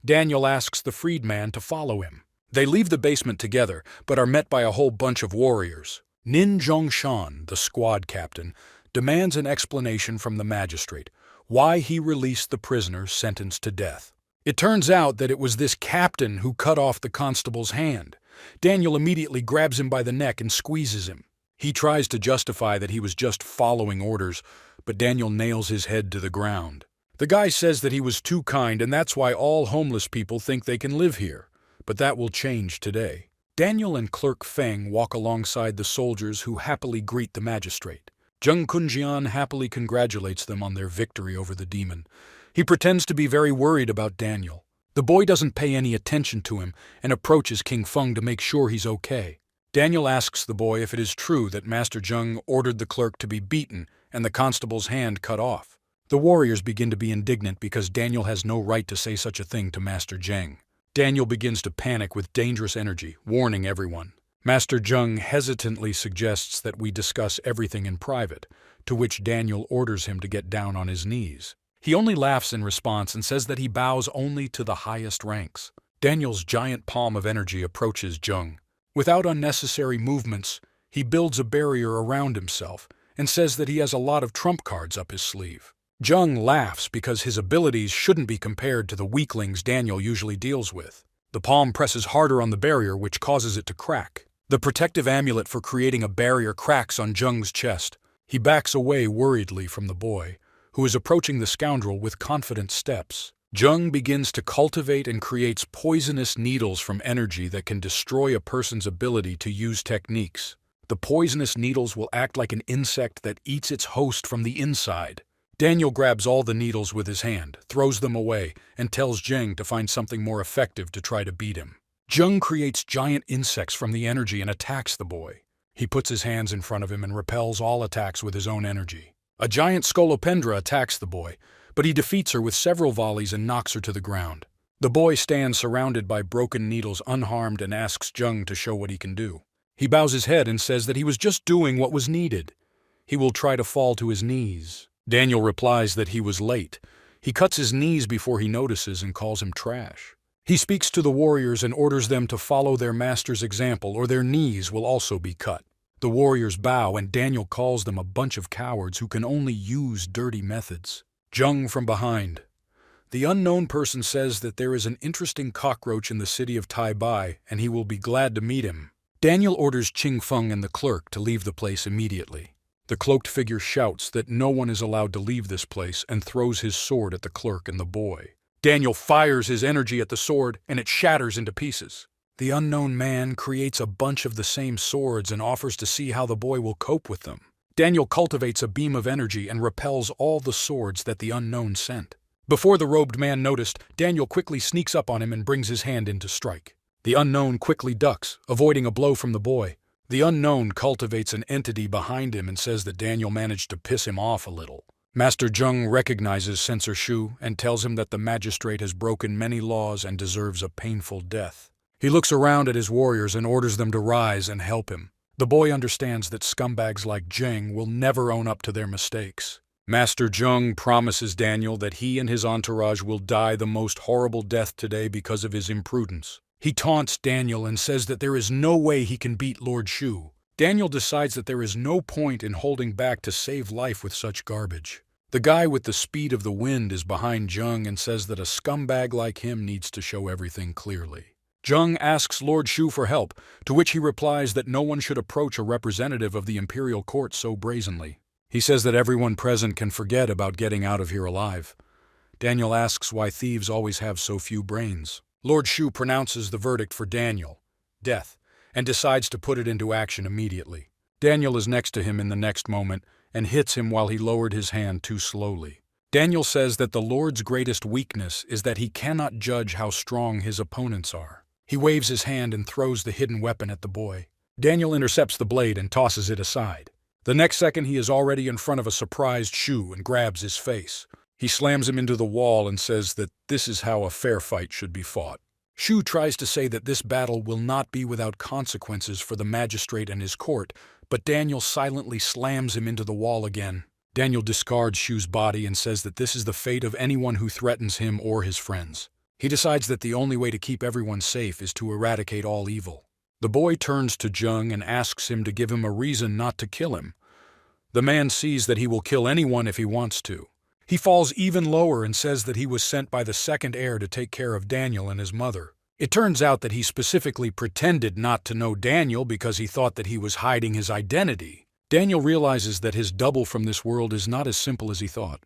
Daniel asks the freedman to follow him. They leave the basement together, but are met by a whole bunch of warriors. Nin Zhongshan, the squad captain, demands an explanation from the magistrate, why he released the prisoner sentenced to death. It turns out that it was this captain who cut off the constable's hand. Daniel immediately grabs him by the neck and squeezes him. He tries to justify that he was just following orders, but Daniel nails his head to the ground. The guy says that he was too kind and that's why all homeless people think they can live here, but that will change today. Daniel and Clerk Feng walk alongside the soldiers who happily greet the magistrate. Zheng Kunjian happily congratulates them on their victory over the demon. He pretends to be very worried about Daniel. The boy doesn't pay any attention to him and approaches King Feng to make sure he's okay. Daniel asks the boy if it is true that Master Zheng ordered the clerk to be beaten and the constable's hand cut off. The warriors begin to be indignant because Daniel has no right to say such a thing to Master Zheng. Daniel begins to panic with dangerous energy, warning everyone. Master Zheng hesitantly suggests that we discuss everything in private, to which Daniel orders him to get down on his knees. He only laughs in response and says that he bows only to the highest ranks. Daniel's giant palm of energy approaches Zheng. Without unnecessary movements, he builds a barrier around himself and says that he has a lot of trump cards up his sleeve. Jung laughs because his abilities shouldn't be compared to the weaklings Daniel usually deals with. The palm presses harder on the barrier, which causes it to crack. The protective amulet for creating a barrier cracks on Jung's chest. He backs away worriedly from the boy, who is approaching the scoundrel with confident steps. Jung begins to cultivate and creates poisonous needles from energy that can destroy a person's ability to use techniques. The poisonous needles will act like an insect that eats its host from the inside. Daniel grabs all the needles with his hand, throws them away, and tells Jung to find something more effective to try to beat him. Jung creates giant insects from the energy and attacks the boy. He puts his hands in front of him and repels all attacks with his own energy. A giant scolopendra attacks the boy, but he defeats her with several volleys and knocks her to the ground. The boy stands surrounded by broken needles unharmed and asks Jung to show what he can do. He bows his head and says that he was just doing what was needed. He will try to fall to his knees. Daniel replies that he was late. He cuts his knees before he notices and calls him trash. He speaks to the warriors and orders them to follow their master's example or their knees will also be cut. The warriors bow and Daniel calls them a bunch of cowards who can only use dirty methods. Jung from behind. The unknown person says that there is an interesting cockroach in the city of Tai Bai and he will be glad to meet him. Daniel orders Ching Feng and the clerk to leave the place immediately. The cloaked figure shouts that no one is allowed to leave this place and throws his sword at the clerk and the boy. Daniel fires his energy at the sword and it shatters into pieces. The unknown man creates a bunch of the same swords and offers to see how the boy will cope with them. Daniel cultivates a beam of energy and repels all the swords that the unknown sent. Before the robed man noticed, Daniel quickly sneaks up on him and brings his hand in to strike. The unknown quickly ducks, avoiding a blow from the boy. The unknown cultivates an entity behind him and says that Daniel managed to piss him off a little. Master Jung recognizes Censor Shu and tells him that the magistrate has broken many laws and deserves a painful death. He looks around at his warriors and orders them to rise and help him. The boy understands that scumbags like Jung will never own up to their mistakes. Master Jung promises Daniel that he and his entourage will die the most horrible death today because of his imprudence. He taunts Daniel and says that there is no way he can beat Lord Shu. Daniel decides that there is no point in holding back to save life with such garbage. The guy with the speed of the wind is behind Jung and says that a scumbag like him needs to show everything clearly. Jung asks Lord Shu for help, to which he replies that no one should approach a representative of the imperial court so brazenly. He says that everyone present can forget about getting out of here alive. Daniel asks why thieves always have so few brains. Lord Shu pronounces the verdict for Daniel, death, and decides to put it into action immediately. Daniel is next to him in the next moment and hits him while he lowered his hand too slowly. Daniel says that the Lord's greatest weakness is that he cannot judge how strong his opponents are. He waves his hand and throws the hidden weapon at the boy. Daniel intercepts the blade and tosses it aside. The next second he is already in front of a surprised Shu and grabs his face. He slams him into the wall and says that this is how a fair fight should be fought. Shu tries to say that this battle will not be without consequences for the magistrate and his court, but Daniel silently slams him into the wall again. Daniel discards Shu's body and says that this is the fate of anyone who threatens him or his friends. He decides that the only way to keep everyone safe is to eradicate all evil. The boy turns to Jung and asks him to give him a reason not to kill him. The man sees that he will kill anyone if he wants to. He falls even lower and says that he was sent by the second heir to take care of Daniel and his mother. It turns out that he specifically pretended not to know Daniel because he thought that he was hiding his identity. Daniel realizes that his double from this world is not as simple as he thought.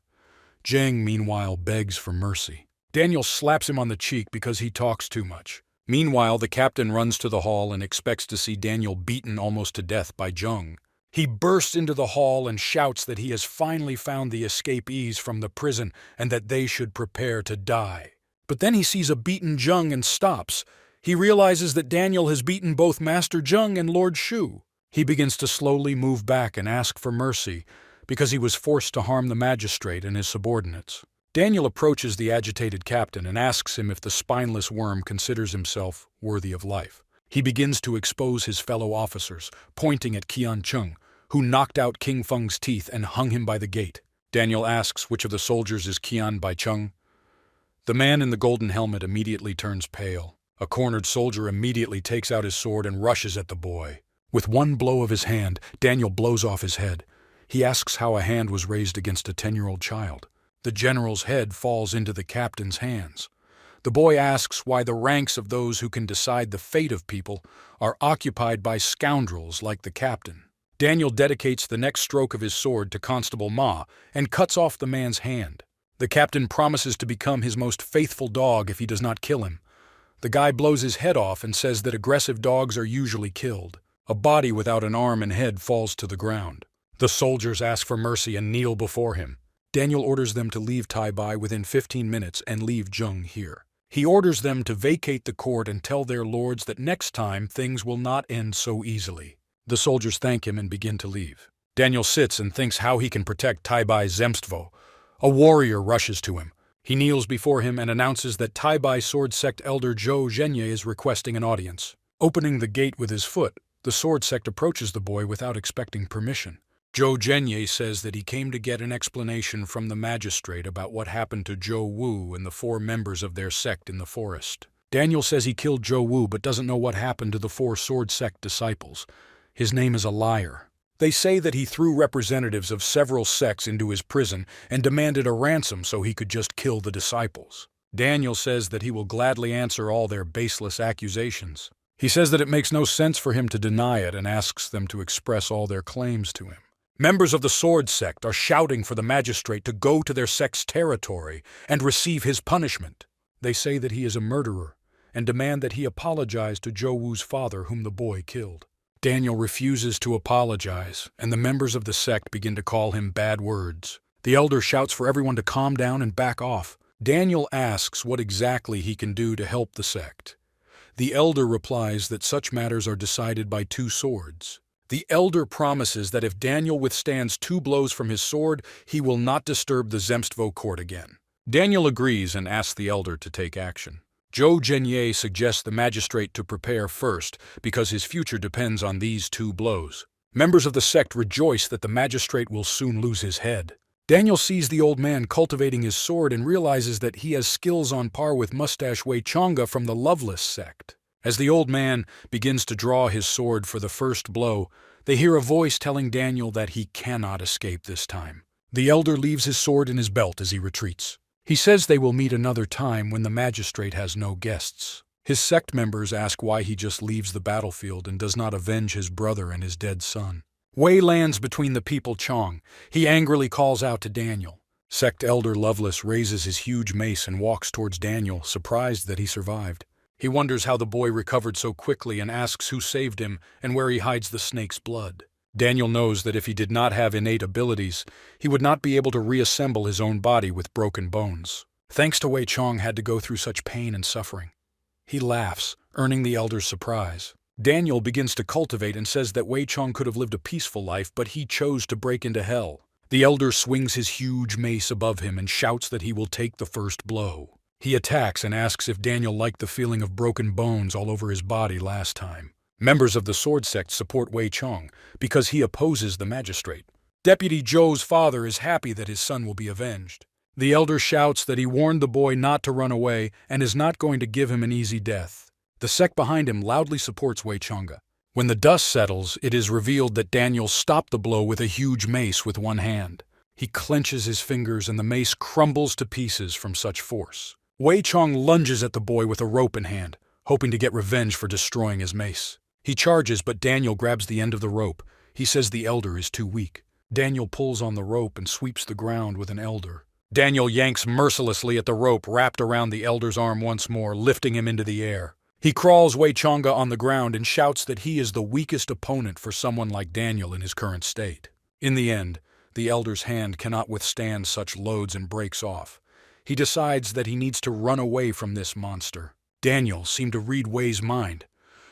Jung, meanwhile, begs for mercy. Daniel slaps him on the cheek because he talks too much. Meanwhile, the captain runs to the hall and expects to see Daniel beaten almost to death by Jung. He bursts into the hall and shouts that he has finally found the escapees from the prison and that they should prepare to die. But then he sees a beaten Jung and stops. He realizes that Daniel has beaten both Master Jung and Lord Shu. He begins to slowly move back and ask for mercy because he was forced to harm the magistrate and his subordinates. Daniel approaches the agitated captain and asks him if the spineless worm considers himself worthy of life. He begins to expose his fellow officers, pointing at Qian Chung, who knocked out King Feng's teeth and hung him by the gate. Daniel asks which of the soldiers is Qian Bai Chung. The man in the golden helmet immediately turns pale. A cornered soldier immediately takes out his sword and rushes at the boy. With one blow of his hand, Daniel blows off his head. He asks how a hand was raised against a 10-year-old child. The general's head falls into the captain's hands. The boy asks why the ranks of those who can decide the fate of people are occupied by scoundrels like the captain. Daniel dedicates the next stroke of his sword to Constable Ma and cuts off the man's hand. The captain promises to become his most faithful dog if he does not kill him. The guy blows his head off and says that aggressive dogs are usually killed. A body without an arm and head falls to the ground. The soldiers ask for mercy and kneel before him. Daniel orders them to leave Tai Bai within 15 minutes and leave Zheng here. He orders them to vacate the court and tell their lords that next time things will not end so easily. The soldiers thank him and begin to leave. Daniel sits and thinks how he can protect Tai Bai's zemstvo. A warrior rushes to him. He kneels before him and announces that Tai Bai sword sect elder Zhou Zhenye is requesting an audience. Opening the gate with his foot, the sword sect approaches the boy without expecting permission. Zhou Zhenye says that he came to get an explanation from the magistrate about what happened to Zhou Wu and the 4 members of their sect in the forest. Daniel says he killed Zhou Wu but doesn't know what happened to the 4 sword sect disciples. His name is a liar. They say that he threw representatives of several sects into his prison and demanded a ransom so he could just kill the disciples. Daniel says that he will gladly answer all their baseless accusations. He says that it makes no sense for him to deny it and asks them to express all their claims to him. Members of the sword sect are shouting for the magistrate to go to their sect's territory and receive his punishment. They say that he is a murderer and demand that he apologize to Zhou Wu's father whom the boy killed. Daniel refuses to apologize, and the members of the sect begin to call him bad words. The elder shouts for everyone to calm down and back off. Daniel asks what exactly he can do to help the sect. The elder replies that such matters are decided by 2 swords. The elder promises that if Daniel withstands 2 blows from his sword, he will not disturb the zemstvo court again. Daniel agrees and asks the elder to take action. Zhou Zhenye suggests the magistrate to prepare first because his future depends on these 2 blows. Members of the sect rejoice that the magistrate will soon lose his head. Daniel sees the old man cultivating his sword and realizes that he has skills on par with Mustache Wei Chang'e from the Loveless sect. As the old man begins to draw his sword for the first blow, they hear a voice telling Daniel that he cannot escape this time. The elder leaves his sword in his belt as he retreats. He says they will meet another time when the magistrate has no guests. His sect members ask why he just leaves the battlefield and does not avenge his brother and his dead son. Wei lands between the people Chong. He angrily calls out to Daniel. Sect elder Loveless raises his huge mace and walks towards Daniel, surprised that he survived. He wonders how the boy recovered so quickly and asks who saved him and where he hides the snake's blood. Daniel knows that if he did not have innate abilities, he would not be able to reassemble his own body with broken bones. Thanks to Wei Chong had to go through such pain and suffering. He laughs, earning the elder's surprise. Daniel begins to cultivate and says that Wei Chong could have lived a peaceful life, but he chose to break into hell. The elder swings his huge mace above him and shouts that he will take the first blow. He attacks and asks if Daniel liked the feeling of broken bones all over his body last time. Members of the sword sect support Wei Chong because he opposes the magistrate. Deputy Zhou's father is happy that his son will be avenged. The elder shouts that he warned the boy not to run away and is not going to give him an easy death. The sect behind him loudly supports Wei Chang'e. When the dust settles, it is revealed that Daniel stopped the blow with a huge mace with one hand. He clenches his fingers and the mace crumbles to pieces from such force. Wei Chong lunges at the boy with a rope in hand, hoping to get revenge for destroying his mace. He charges, but Daniel grabs the end of the rope. He says the elder is too weak. Daniel pulls on the rope and sweeps the ground with an elder. Daniel yanks mercilessly at the rope wrapped around the elder's arm once more, lifting him into the air. He crawls Wei Chang'e on the ground and shouts that he is the weakest opponent for someone like Daniel in his current state. In the end, the elder's hand cannot withstand such loads and breaks off. He decides that he needs to run away from this monster. Daniel seemed to read Wei's mind.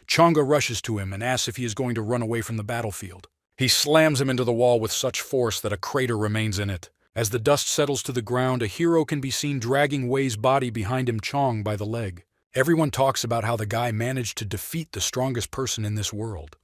Chang'e rushes to him and asks if he is going to run away from the battlefield. He slams him into the wall with such force that a crater remains in it. As the dust settles to the ground, a hero can be seen dragging Wei's body behind him Chong by the leg. Everyone talks about how the guy managed to defeat the strongest person in this world.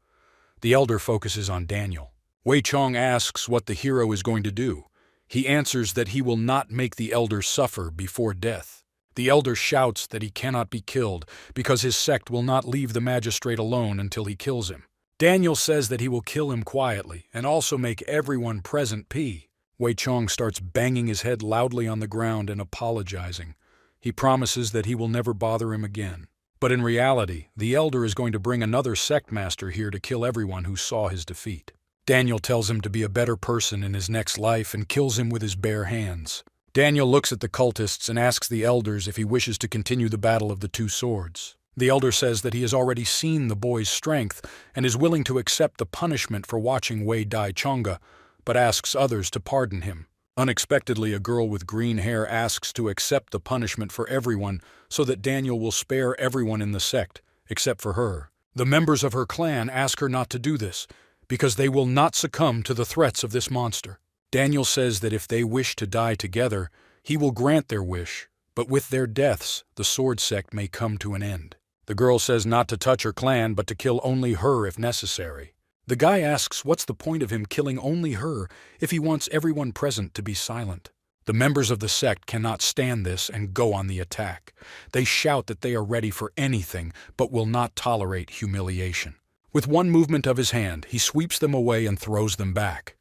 The elder focuses on Daniel. Wei Chong asks what the hero is going to do. He answers that he will not make the elder suffer before death. The elder shouts that he cannot be killed because his sect will not leave the magistrate alone until he kills him. Daniel says that he will kill him quietly and also make everyone present pee. Wei Chong starts banging his head loudly on the ground and apologizing. He promises that he will never bother him again. But in reality, the elder is going to bring another sect master here to kill everyone who saw his defeat. Daniel tells him to be a better person in his next life and kills him with his bare hands. Daniel looks at the cultists and asks the elders if he wishes to continue the battle of the two swords. The elder says that he has already seen the boy's strength and is willing to accept the punishment for watching Wei die Chonga, but asks others to pardon him. Unexpectedly, a girl with green hair asks to accept the punishment for everyone so that Daniel will spare everyone in the sect, except for her. The members of her clan ask her not to do this, because they will not succumb to the threats of this monster. Daniel says that if they wish to die together, he will grant their wish, but with their deaths, the sword sect may come to an end. The girl says not to touch her clan, but to kill only her if necessary. The guy asks what's the point of him killing only her if he wants everyone present to be silent. The members of the sect cannot stand this and go on the attack. They shout that they are ready for anything, but will not tolerate humiliation. With one movement of his hand, he sweeps them away and throws them back.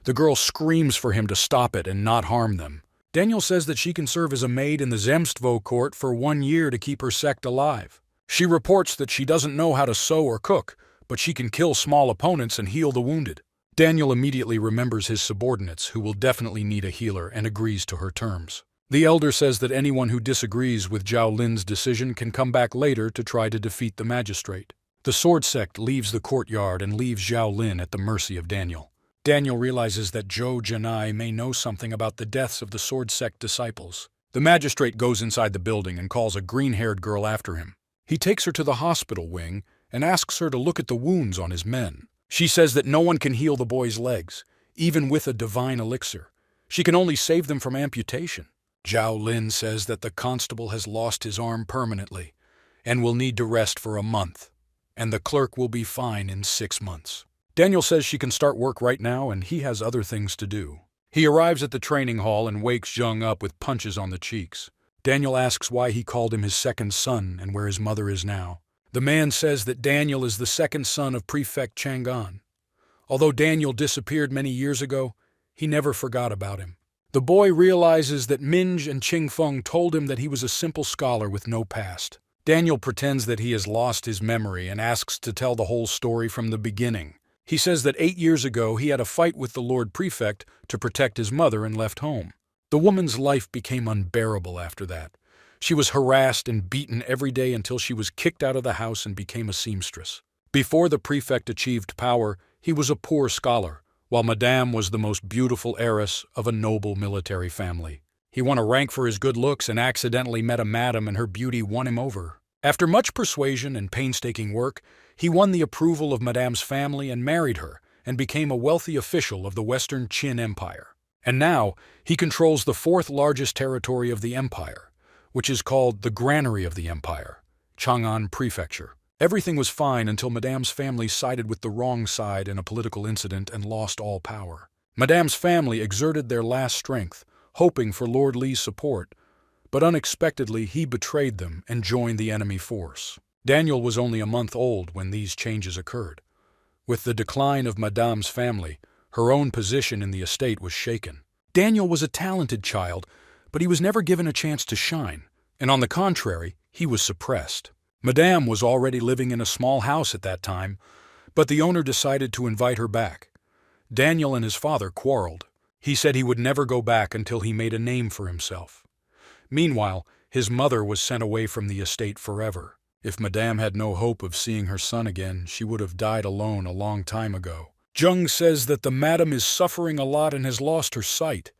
The girl screams for him to stop it and not harm them. Daniel says that she can serve as a maid in the Zemstvo court for 1 year to keep her sect alive. She reports that she doesn't know how to sew or cook, but she can kill small opponents and heal the wounded. Daniel immediately remembers his subordinates, who will definitely need a healer, and agrees to her terms. The elder says that anyone who disagrees with Zhao Lin's decision can come back later to try to defeat the magistrate. The sword sect leaves the courtyard and leaves Zhao Lin at the mercy of Daniel. Daniel realizes that Zhou Janai may know something about the deaths of the sword sect disciples. The magistrate goes inside the building and calls a green-haired girl after him. He takes her to the hospital wing and asks her to look at the wounds on his men. She says that no one can heal the boy's legs, even with a divine elixir. She can only save them from amputation. Zhao Lin says that the constable has lost his arm permanently and will need to rest for a month, and the clerk will be fine in 6 months. Daniel says she can start work right now and he has other things to do. He arrives at the training hall and wakes Zheng up with punches on the cheeks. Daniel asks why he called him his second son and where his mother is now. The man says that Daniel is the second son of Prefect Chang'an. Although Daniel disappeared many years ago, he never forgot about him. The boy realizes that Minj and Qingfeng told him that he was a simple scholar with no past. Daniel pretends that he has lost his memory and asks to tell the whole story from the beginning. He says that 8 years ago he had a fight with the Lord Prefect to protect his mother and left home. The woman's life became unbearable after that. She was harassed and beaten every day until she was kicked out of the house and became a seamstress. Before the prefect achieved power, he was a poor scholar, while Madame was the most beautiful heiress of a noble military family. He won a rank for his good looks and accidentally met a madam, and her beauty won him over. After much persuasion and painstaking work, he won the approval of Madame's family and married her, and became a wealthy official of the Western Qin Empire. And now, he controls the 4th largest territory of the empire, which is called the Granary of the Empire, Chang'an Prefecture. Everything was fine until Madame's family sided with the wrong side in a political incident and lost all power. Madame's family exerted their last strength, hoping for Lord Li's support, but unexpectedly he betrayed them and joined the enemy force. Daniel was only a month old when these changes occurred. With the decline of Madame's family, her own position in the estate was shaken. Daniel was a talented child, but he was never given a chance to shine, and on the contrary, he was suppressed. Madame was already living in a small house at that time, but the owner decided to invite her back. Daniel and his father quarreled. He said he would never go back until he made a name for himself. Meanwhile, his mother was sent away from the estate forever. If Madame had no hope of seeing her son again, she would have died alone a long time ago. Zheng says that the madam is suffering a lot and has lost her sight,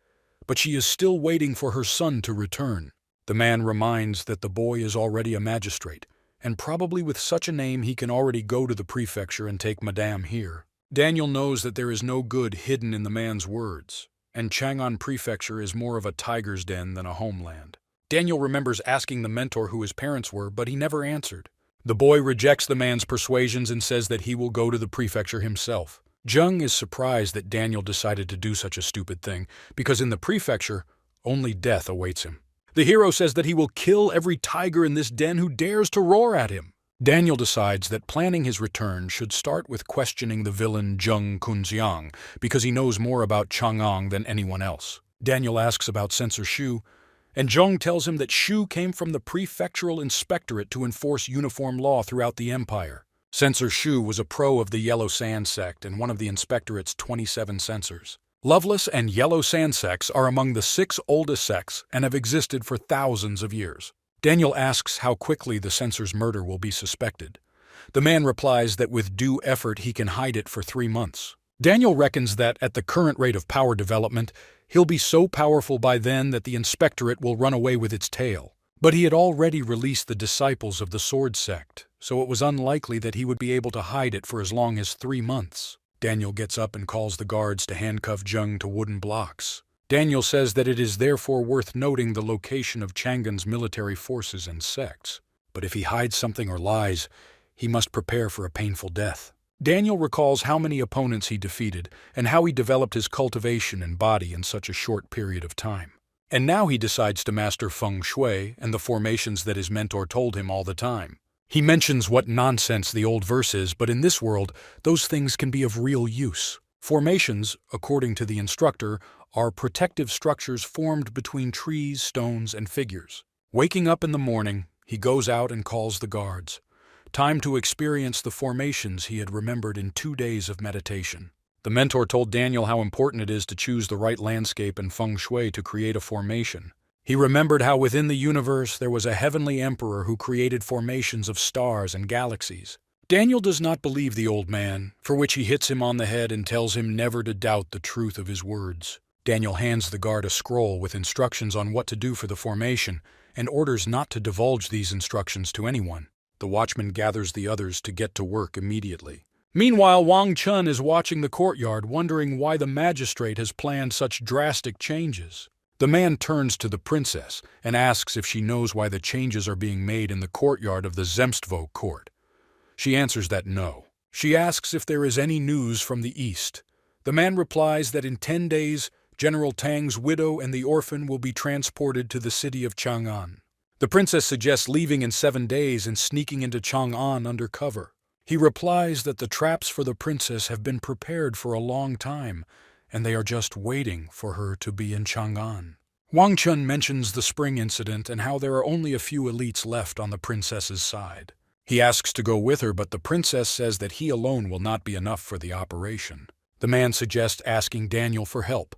but she is still waiting for her son to return. The man reminds that the boy is already a magistrate, and probably with such a name he can already go to the prefecture and take Madame here. Daniel knows that there is no good hidden in the man's words, and Chang'an Prefecture is more of a tiger's den than a homeland. Daniel remembers asking the mentor who his parents were, but he never answered. The boy rejects the man's persuasions and says that he will go to the prefecture himself. Zheng is surprised that Daniel decided to do such a stupid thing, because in the prefecture, only death awaits him. The hero says that he will kill every tiger in this den who dares to roar at him. Daniel decides that planning his return should start with questioning the villain Zheng Kunxiang because he knows more about Chang'an than anyone else. Daniel asks about Censor Shu, and Zheng tells him that Shu came from the prefectural inspectorate to enforce uniform law throughout the empire. Censor Shu was a pro of the Yellow Sand sect and one of the inspectorate's 27 censors. Loveless and Yellow Sand sects are among the 6 oldest sects and have existed for thousands of years. Daniel asks how quickly the censor's murder will be suspected. The man replies that with due effort he can hide it for 3 months. Daniel reckons that at the current rate of power development, he'll be so powerful by then that the inspectorate will run away with its tail. But he had already released the disciples of the Sword Sect, so it was unlikely that he would be able to hide it for as long as 3 months. Daniel gets up and calls the guards to handcuff Zheng to wooden blocks. Daniel says that it is therefore worth noting the location of Chang'an's military forces and sects. But if he hides something or lies, he must prepare for a painful death. Daniel recalls how many opponents he defeated and how he developed his cultivation and body in such a short period of time. And now he decides to master feng shui and the formations that his mentor told him all the time. He mentions what nonsense the old verse is, but in this world, those things can be of real use. Formations, according to the instructor, are protective structures formed between trees, stones, and figures. Waking up in the morning, he goes out and calls the guards. Time to experience the formations he had remembered in 2 days of meditation. The mentor told Daniel how important it is to choose the right landscape and feng shui to create a formation. He remembered how within the universe there was a heavenly emperor who created formations of stars and galaxies. Daniel does not believe the old man, for which he hits him on the head and tells him never to doubt the truth of his words. Daniel hands the guard a scroll with instructions on what to do for the formation and orders not to divulge these instructions to anyone. The watchman gathers the others to get to work immediately. Meanwhile, Wang Chun is watching the courtyard, wondering why the magistrate has planned such drastic changes. The man turns to the princess and asks if she knows why the changes are being made in the courtyard of the Zemstvo court. She answers that no. She asks if there is any news from the east. The man replies that in 10 days, General Tang's widow and the orphan will be transported to the city of Chang'an. The princess suggests leaving in 7 days and sneaking into Chang'an under cover. He replies that the traps for the princess have been prepared for a long time, and they are just waiting for her to be in Chang'an. Wang Chun mentions the spring incident and how there are only a few elites left on the princess's side. He asks to go with her, but the princess says that he alone will not be enough for the operation. The man suggests asking Daniel for help.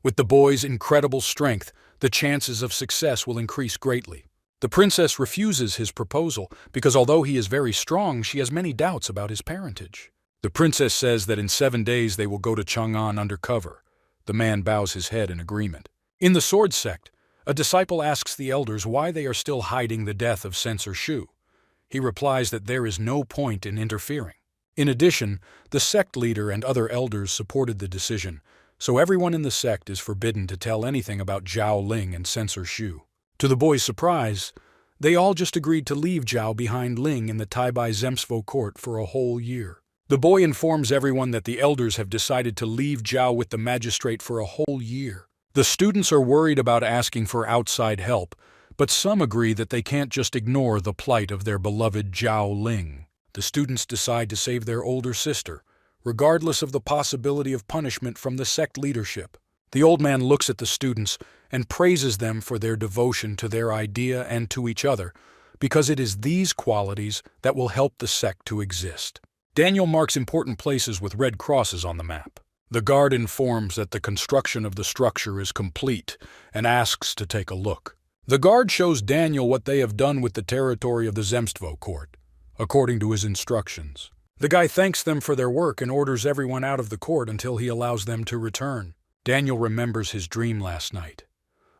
With the boy's incredible strength, the chances of success will increase greatly. The princess refuses his proposal because although he is very strong, she has many doubts about his parentage. The princess says that in 7 days they will go to Chang'an under cover. The man bows his head in agreement. In the Sword Sect, a disciple asks the elders why they are still hiding the death of Censor Shu. He replies that there is no point in interfering. In addition, the sect leader and other elders supported the decision, so everyone in the sect is forbidden to tell anything about Zhao Ling and Censor Shu. To the boys' surprise, they all just agreed to leave Zhao behind Ling in the Taibai Zemstvo court for a whole year. The boy informs everyone that the elders have decided to leave Zhao with the magistrate for a whole year. The students are worried about asking for outside help, but some agree that they can't just ignore the plight of their beloved Zhao Ling. The students decide to save their older sister, regardless of the possibility of punishment from the sect leadership. The old man looks at the students and praises them for their devotion to their idea and to each other, because it is these qualities that will help the sect to exist. Daniel marks important places with red crosses on the map. The guard informs that the construction of the structure is complete and asks to take a look. The guard shows Daniel what they have done with the territory of the Zemstvo court, according to his instructions. The guy thanks them for their work and orders everyone out of the court until he allows them to return. Daniel remembers his dream last night.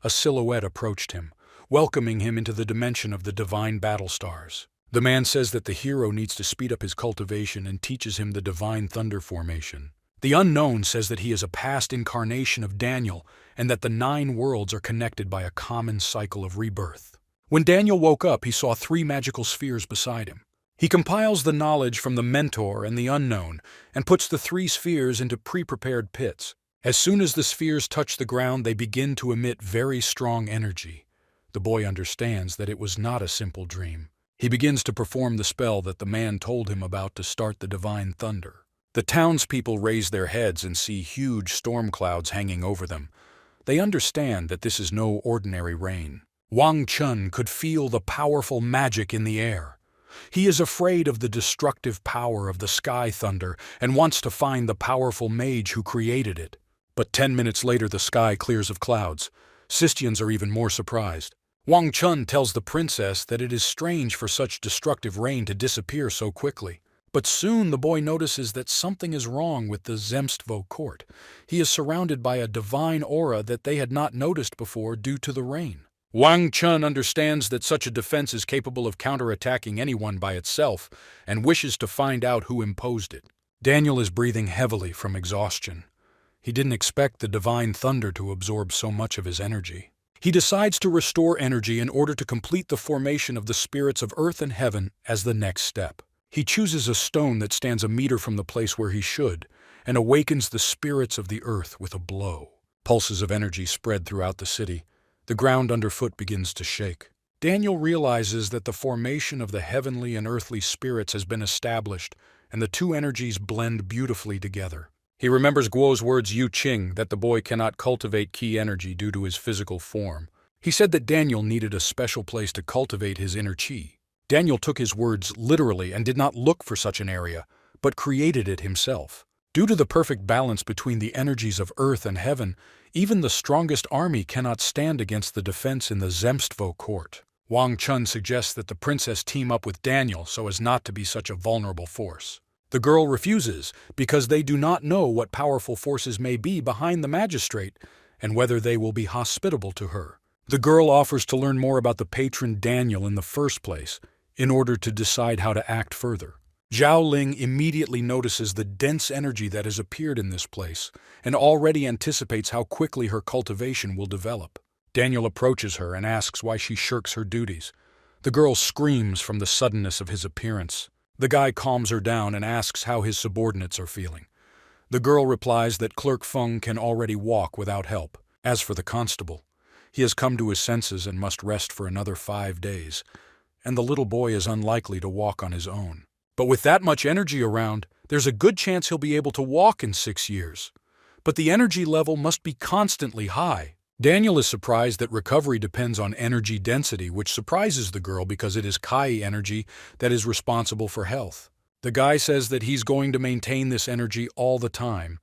A silhouette approached him, welcoming him into the dimension of the divine battle stars. The man says that the hero needs to speed up his cultivation and teaches him the divine thunder formation. The unknown says that he is a past incarnation of Daniel and that the 9 worlds are connected by a common cycle of rebirth. When Daniel woke up, he saw 3 magical spheres beside him. He compiles the knowledge from the mentor and the unknown and puts the 3 spheres into pre-prepared pits. As soon as the spheres touch the ground, they begin to emit very strong energy. The boy understands that it was not a simple dream. He begins to perform the spell that the man told him about to start the divine thunder. The townspeople raise their heads and see huge storm clouds hanging over them. They understand that this is no ordinary rain. Wang Chun could feel the powerful magic in the air. He is afraid of the destructive power of the sky thunder and wants to find the powerful mage who created it. But 10 minutes later the sky clears of clouds. Sistians are even more surprised. Wang Chun tells the princess that it is strange for such destructive rain to disappear so quickly. But soon the boy notices that something is wrong with the Zemstvo court. He is surrounded by a divine aura that they had not noticed before due to the rain. Wang Chun understands that such a defense is capable of counterattacking anyone by itself and wishes to find out who imposed it. Daniel is breathing heavily from exhaustion. He didn't expect the divine thunder to absorb so much of his energy. He decides to restore energy in order to complete the formation of the spirits of earth and heaven as the next step. He chooses a stone that stands a meter from the place where he should and awakens the spirits of the earth with a blow. Pulses of energy spread throughout the city. The ground underfoot begins to shake. Daniel realizes that the formation of the heavenly and earthly spirits has been established, and the two energies blend beautifully together. He remembers Guo's words Yu Qing that the boy cannot cultivate ki energy due to his physical form. He said that Daniel needed a special place to cultivate his inner chi. Daniel took his words literally and did not look for such an area, but created it himself. Due to the perfect balance between the energies of earth and heaven, even the strongest army cannot stand against the defense in the Zemstvo court. Wang Chun suggests that the princess team up with Daniel so as not to be such a vulnerable force. The girl refuses because they do not know what powerful forces may be behind the magistrate and whether they will be hospitable to her. The girl offers to learn more about the patron Daniel in the first place in order to decide how to act further. Zhao Ling immediately notices the dense energy that has appeared in this place and already anticipates how quickly her cultivation will develop. Daniel approaches her and asks why she shirks her duties. The girl screams from the suddenness of his appearance. The guy calms her down and asks how his subordinates are feeling. The girl replies that Clerk Feng can already walk without help. As for the constable, he has come to his senses and must rest for another 5 days, and the little boy is unlikely to walk on his own. But with that much energy around, there's a good chance he'll be able to walk in 6 years. But the energy level must be constantly high. Daniel is surprised that recovery depends on energy density, which surprises the girl because it is Kai energy that is responsible for health. The guy says that he's going to maintain this energy all the time,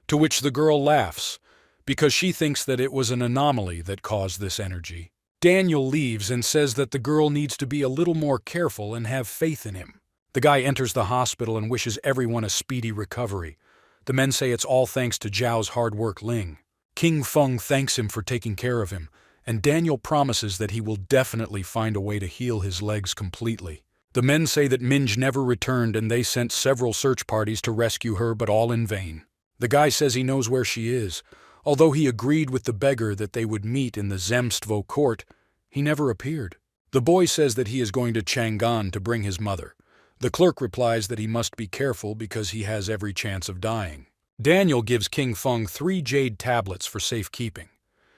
to which the girl laughs because she thinks that it was an anomaly that caused this energy. Daniel leaves and says that the girl needs to be a little more careful and have faith in him. The guy enters the hospital and wishes everyone a speedy recovery. The men say it's all thanks to Zhao's hard work Ling. King Feng thanks him for taking care of him, and Daniel promises that he will definitely find a way to heal his legs completely. The men say that Minj never returned and they sent several search parties to rescue her, but all in vain. The guy says he knows where she is. Although he agreed with the beggar that they would meet in the Zemstvo court, he never appeared. The boy says that he is going to Chang'an to bring his mother. The clerk replies that he must be careful because he has every chance of dying. Daniel gives King Feng 3 jade tablets for safekeeping.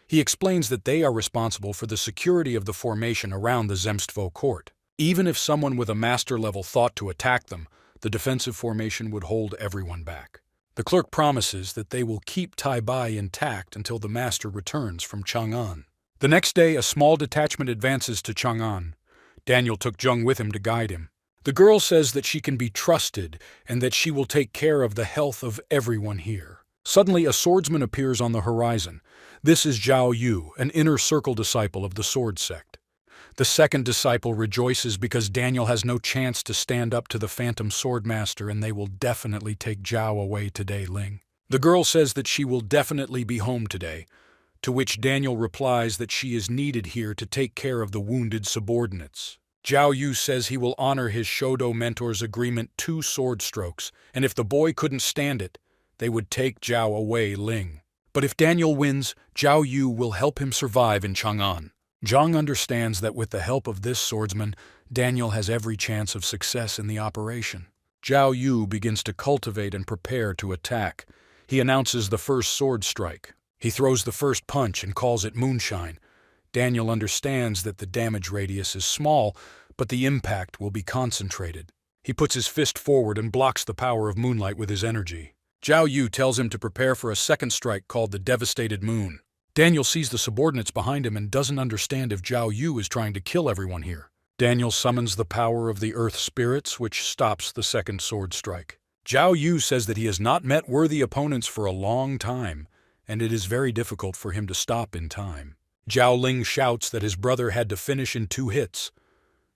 He explains that they are responsible for the security of the formation around the Zemstvo court. Even if someone with a master level thought to attack them, the defensive formation would hold everyone back. The clerk promises that they will keep Tai Bai intact until the master returns from Chang'an. The next day, a small detachment advances to Chang'an. Daniel took Zheng with him to guide him. The girl says that she can be trusted and that she will take care of the health of everyone here. Suddenly, a swordsman appears on the horizon. This is Zhao Yu, an inner circle disciple of the sword sect. The second disciple rejoices because Daniel has no chance to stand up to the phantom swordmaster and they will definitely take Zhao away today, Ling. The girl says that she will definitely be home today, to which Daniel replies that she is needed here to take care of the wounded subordinates. Zhao Yu says he will honor his Shodo mentor's agreement 2 sword strokes, and if the boy couldn't stand it, they would take Zhao away, Ling. But if Daniel wins, Zhao Yu will help him survive in Chang'an. Zhang understands that with the help of this swordsman, Daniel has every chance of success in the operation. Zhao Yu begins to cultivate and prepare to attack. He announces the first sword strike. He throws the first punch and calls it moonshine. Daniel understands that the damage radius is small, but the impact will be concentrated. He puts his fist forward and blocks the power of moonlight with his energy. Zhao Yu tells him to prepare for a second strike called the Devastated Moon. Daniel sees the subordinates behind him and doesn't understand if Zhao Yu is trying to kill everyone here. Daniel summons the power of the earth spirits, which stops the second sword strike. Zhao Yu says that he has not met worthy opponents for a long time, and it is very difficult for him to stop in time. Zhao Ling shouts that his brother had to finish in 2 hits.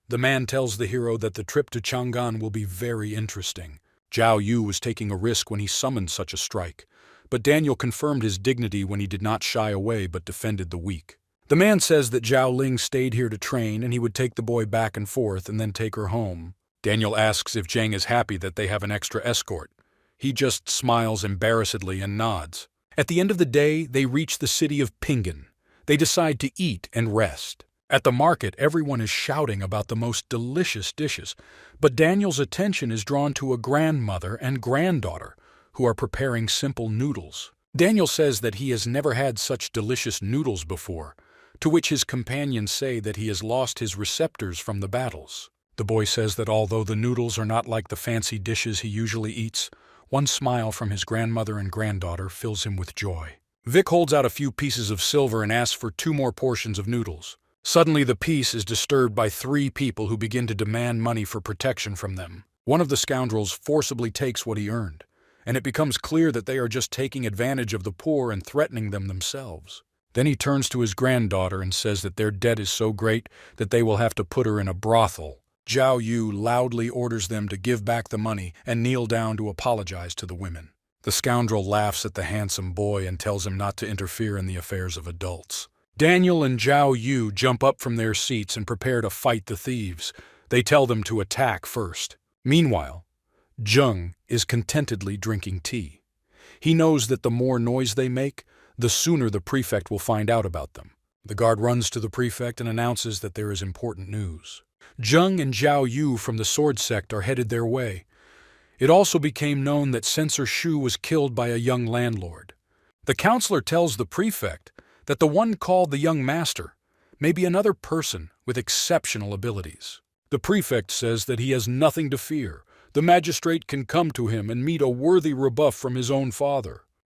The man tells the hero that the trip to Chang'an will be very interesting. Zhao Yu was taking a risk when he summoned such a strike, but Daniel confirmed his dignity when he did not shy away but defended the weak. The man says that Zhao Ling stayed here to train and he would take the boy back and forth and then take her home. Daniel asks if Zhang is happy that they have an extra escort. He just smiles embarrassedly and nods. At the end of the day, they reach the city of Ping'an. They decide to eat and rest. At the market, everyone is shouting about the most delicious dishes, but Daniel's attention is drawn to a grandmother and granddaughter who are preparing simple noodles. Daniel says that he has never had such delicious noodles before, to which his companions say that he has lost his receptors from the battles. The boy says that although the noodles are not like the fancy dishes he usually eats, one smile from his grandmother and granddaughter fills him with joy. Vic holds out a few pieces of silver and asks for 2 more portions of noodles. Suddenly the peace is disturbed by 3 people who begin to demand money for protection from them. One of the scoundrels forcibly takes what he earned, and it becomes clear that they are just taking advantage of the poor and threatening them themselves. Then he turns to his granddaughter and says that their debt is so great that they will have to put her in a brothel. Zhao Yu loudly orders them to give back the money and kneel down to apologize to the women. The scoundrel laughs at the handsome boy and tells him not to interfere in the affairs of adults. Daniel and Zhao Yu jump up from their seats and prepare to fight the thieves. They tell them to attack first. Meanwhile, Zheng is contentedly drinking tea. He knows that the more noise they make, the sooner the prefect will find out about them. The guard runs to the prefect and announces that there is important news. Zheng and Zhao Yu from the sword sect are headed their way. It also became known that Censor Shu was killed by a young landlord. The counselor tells the prefect that the one called the young master may be another person with exceptional abilities. The prefect says that he has nothing to fear. The magistrate can come to him and meet a worthy rebuff from his own father.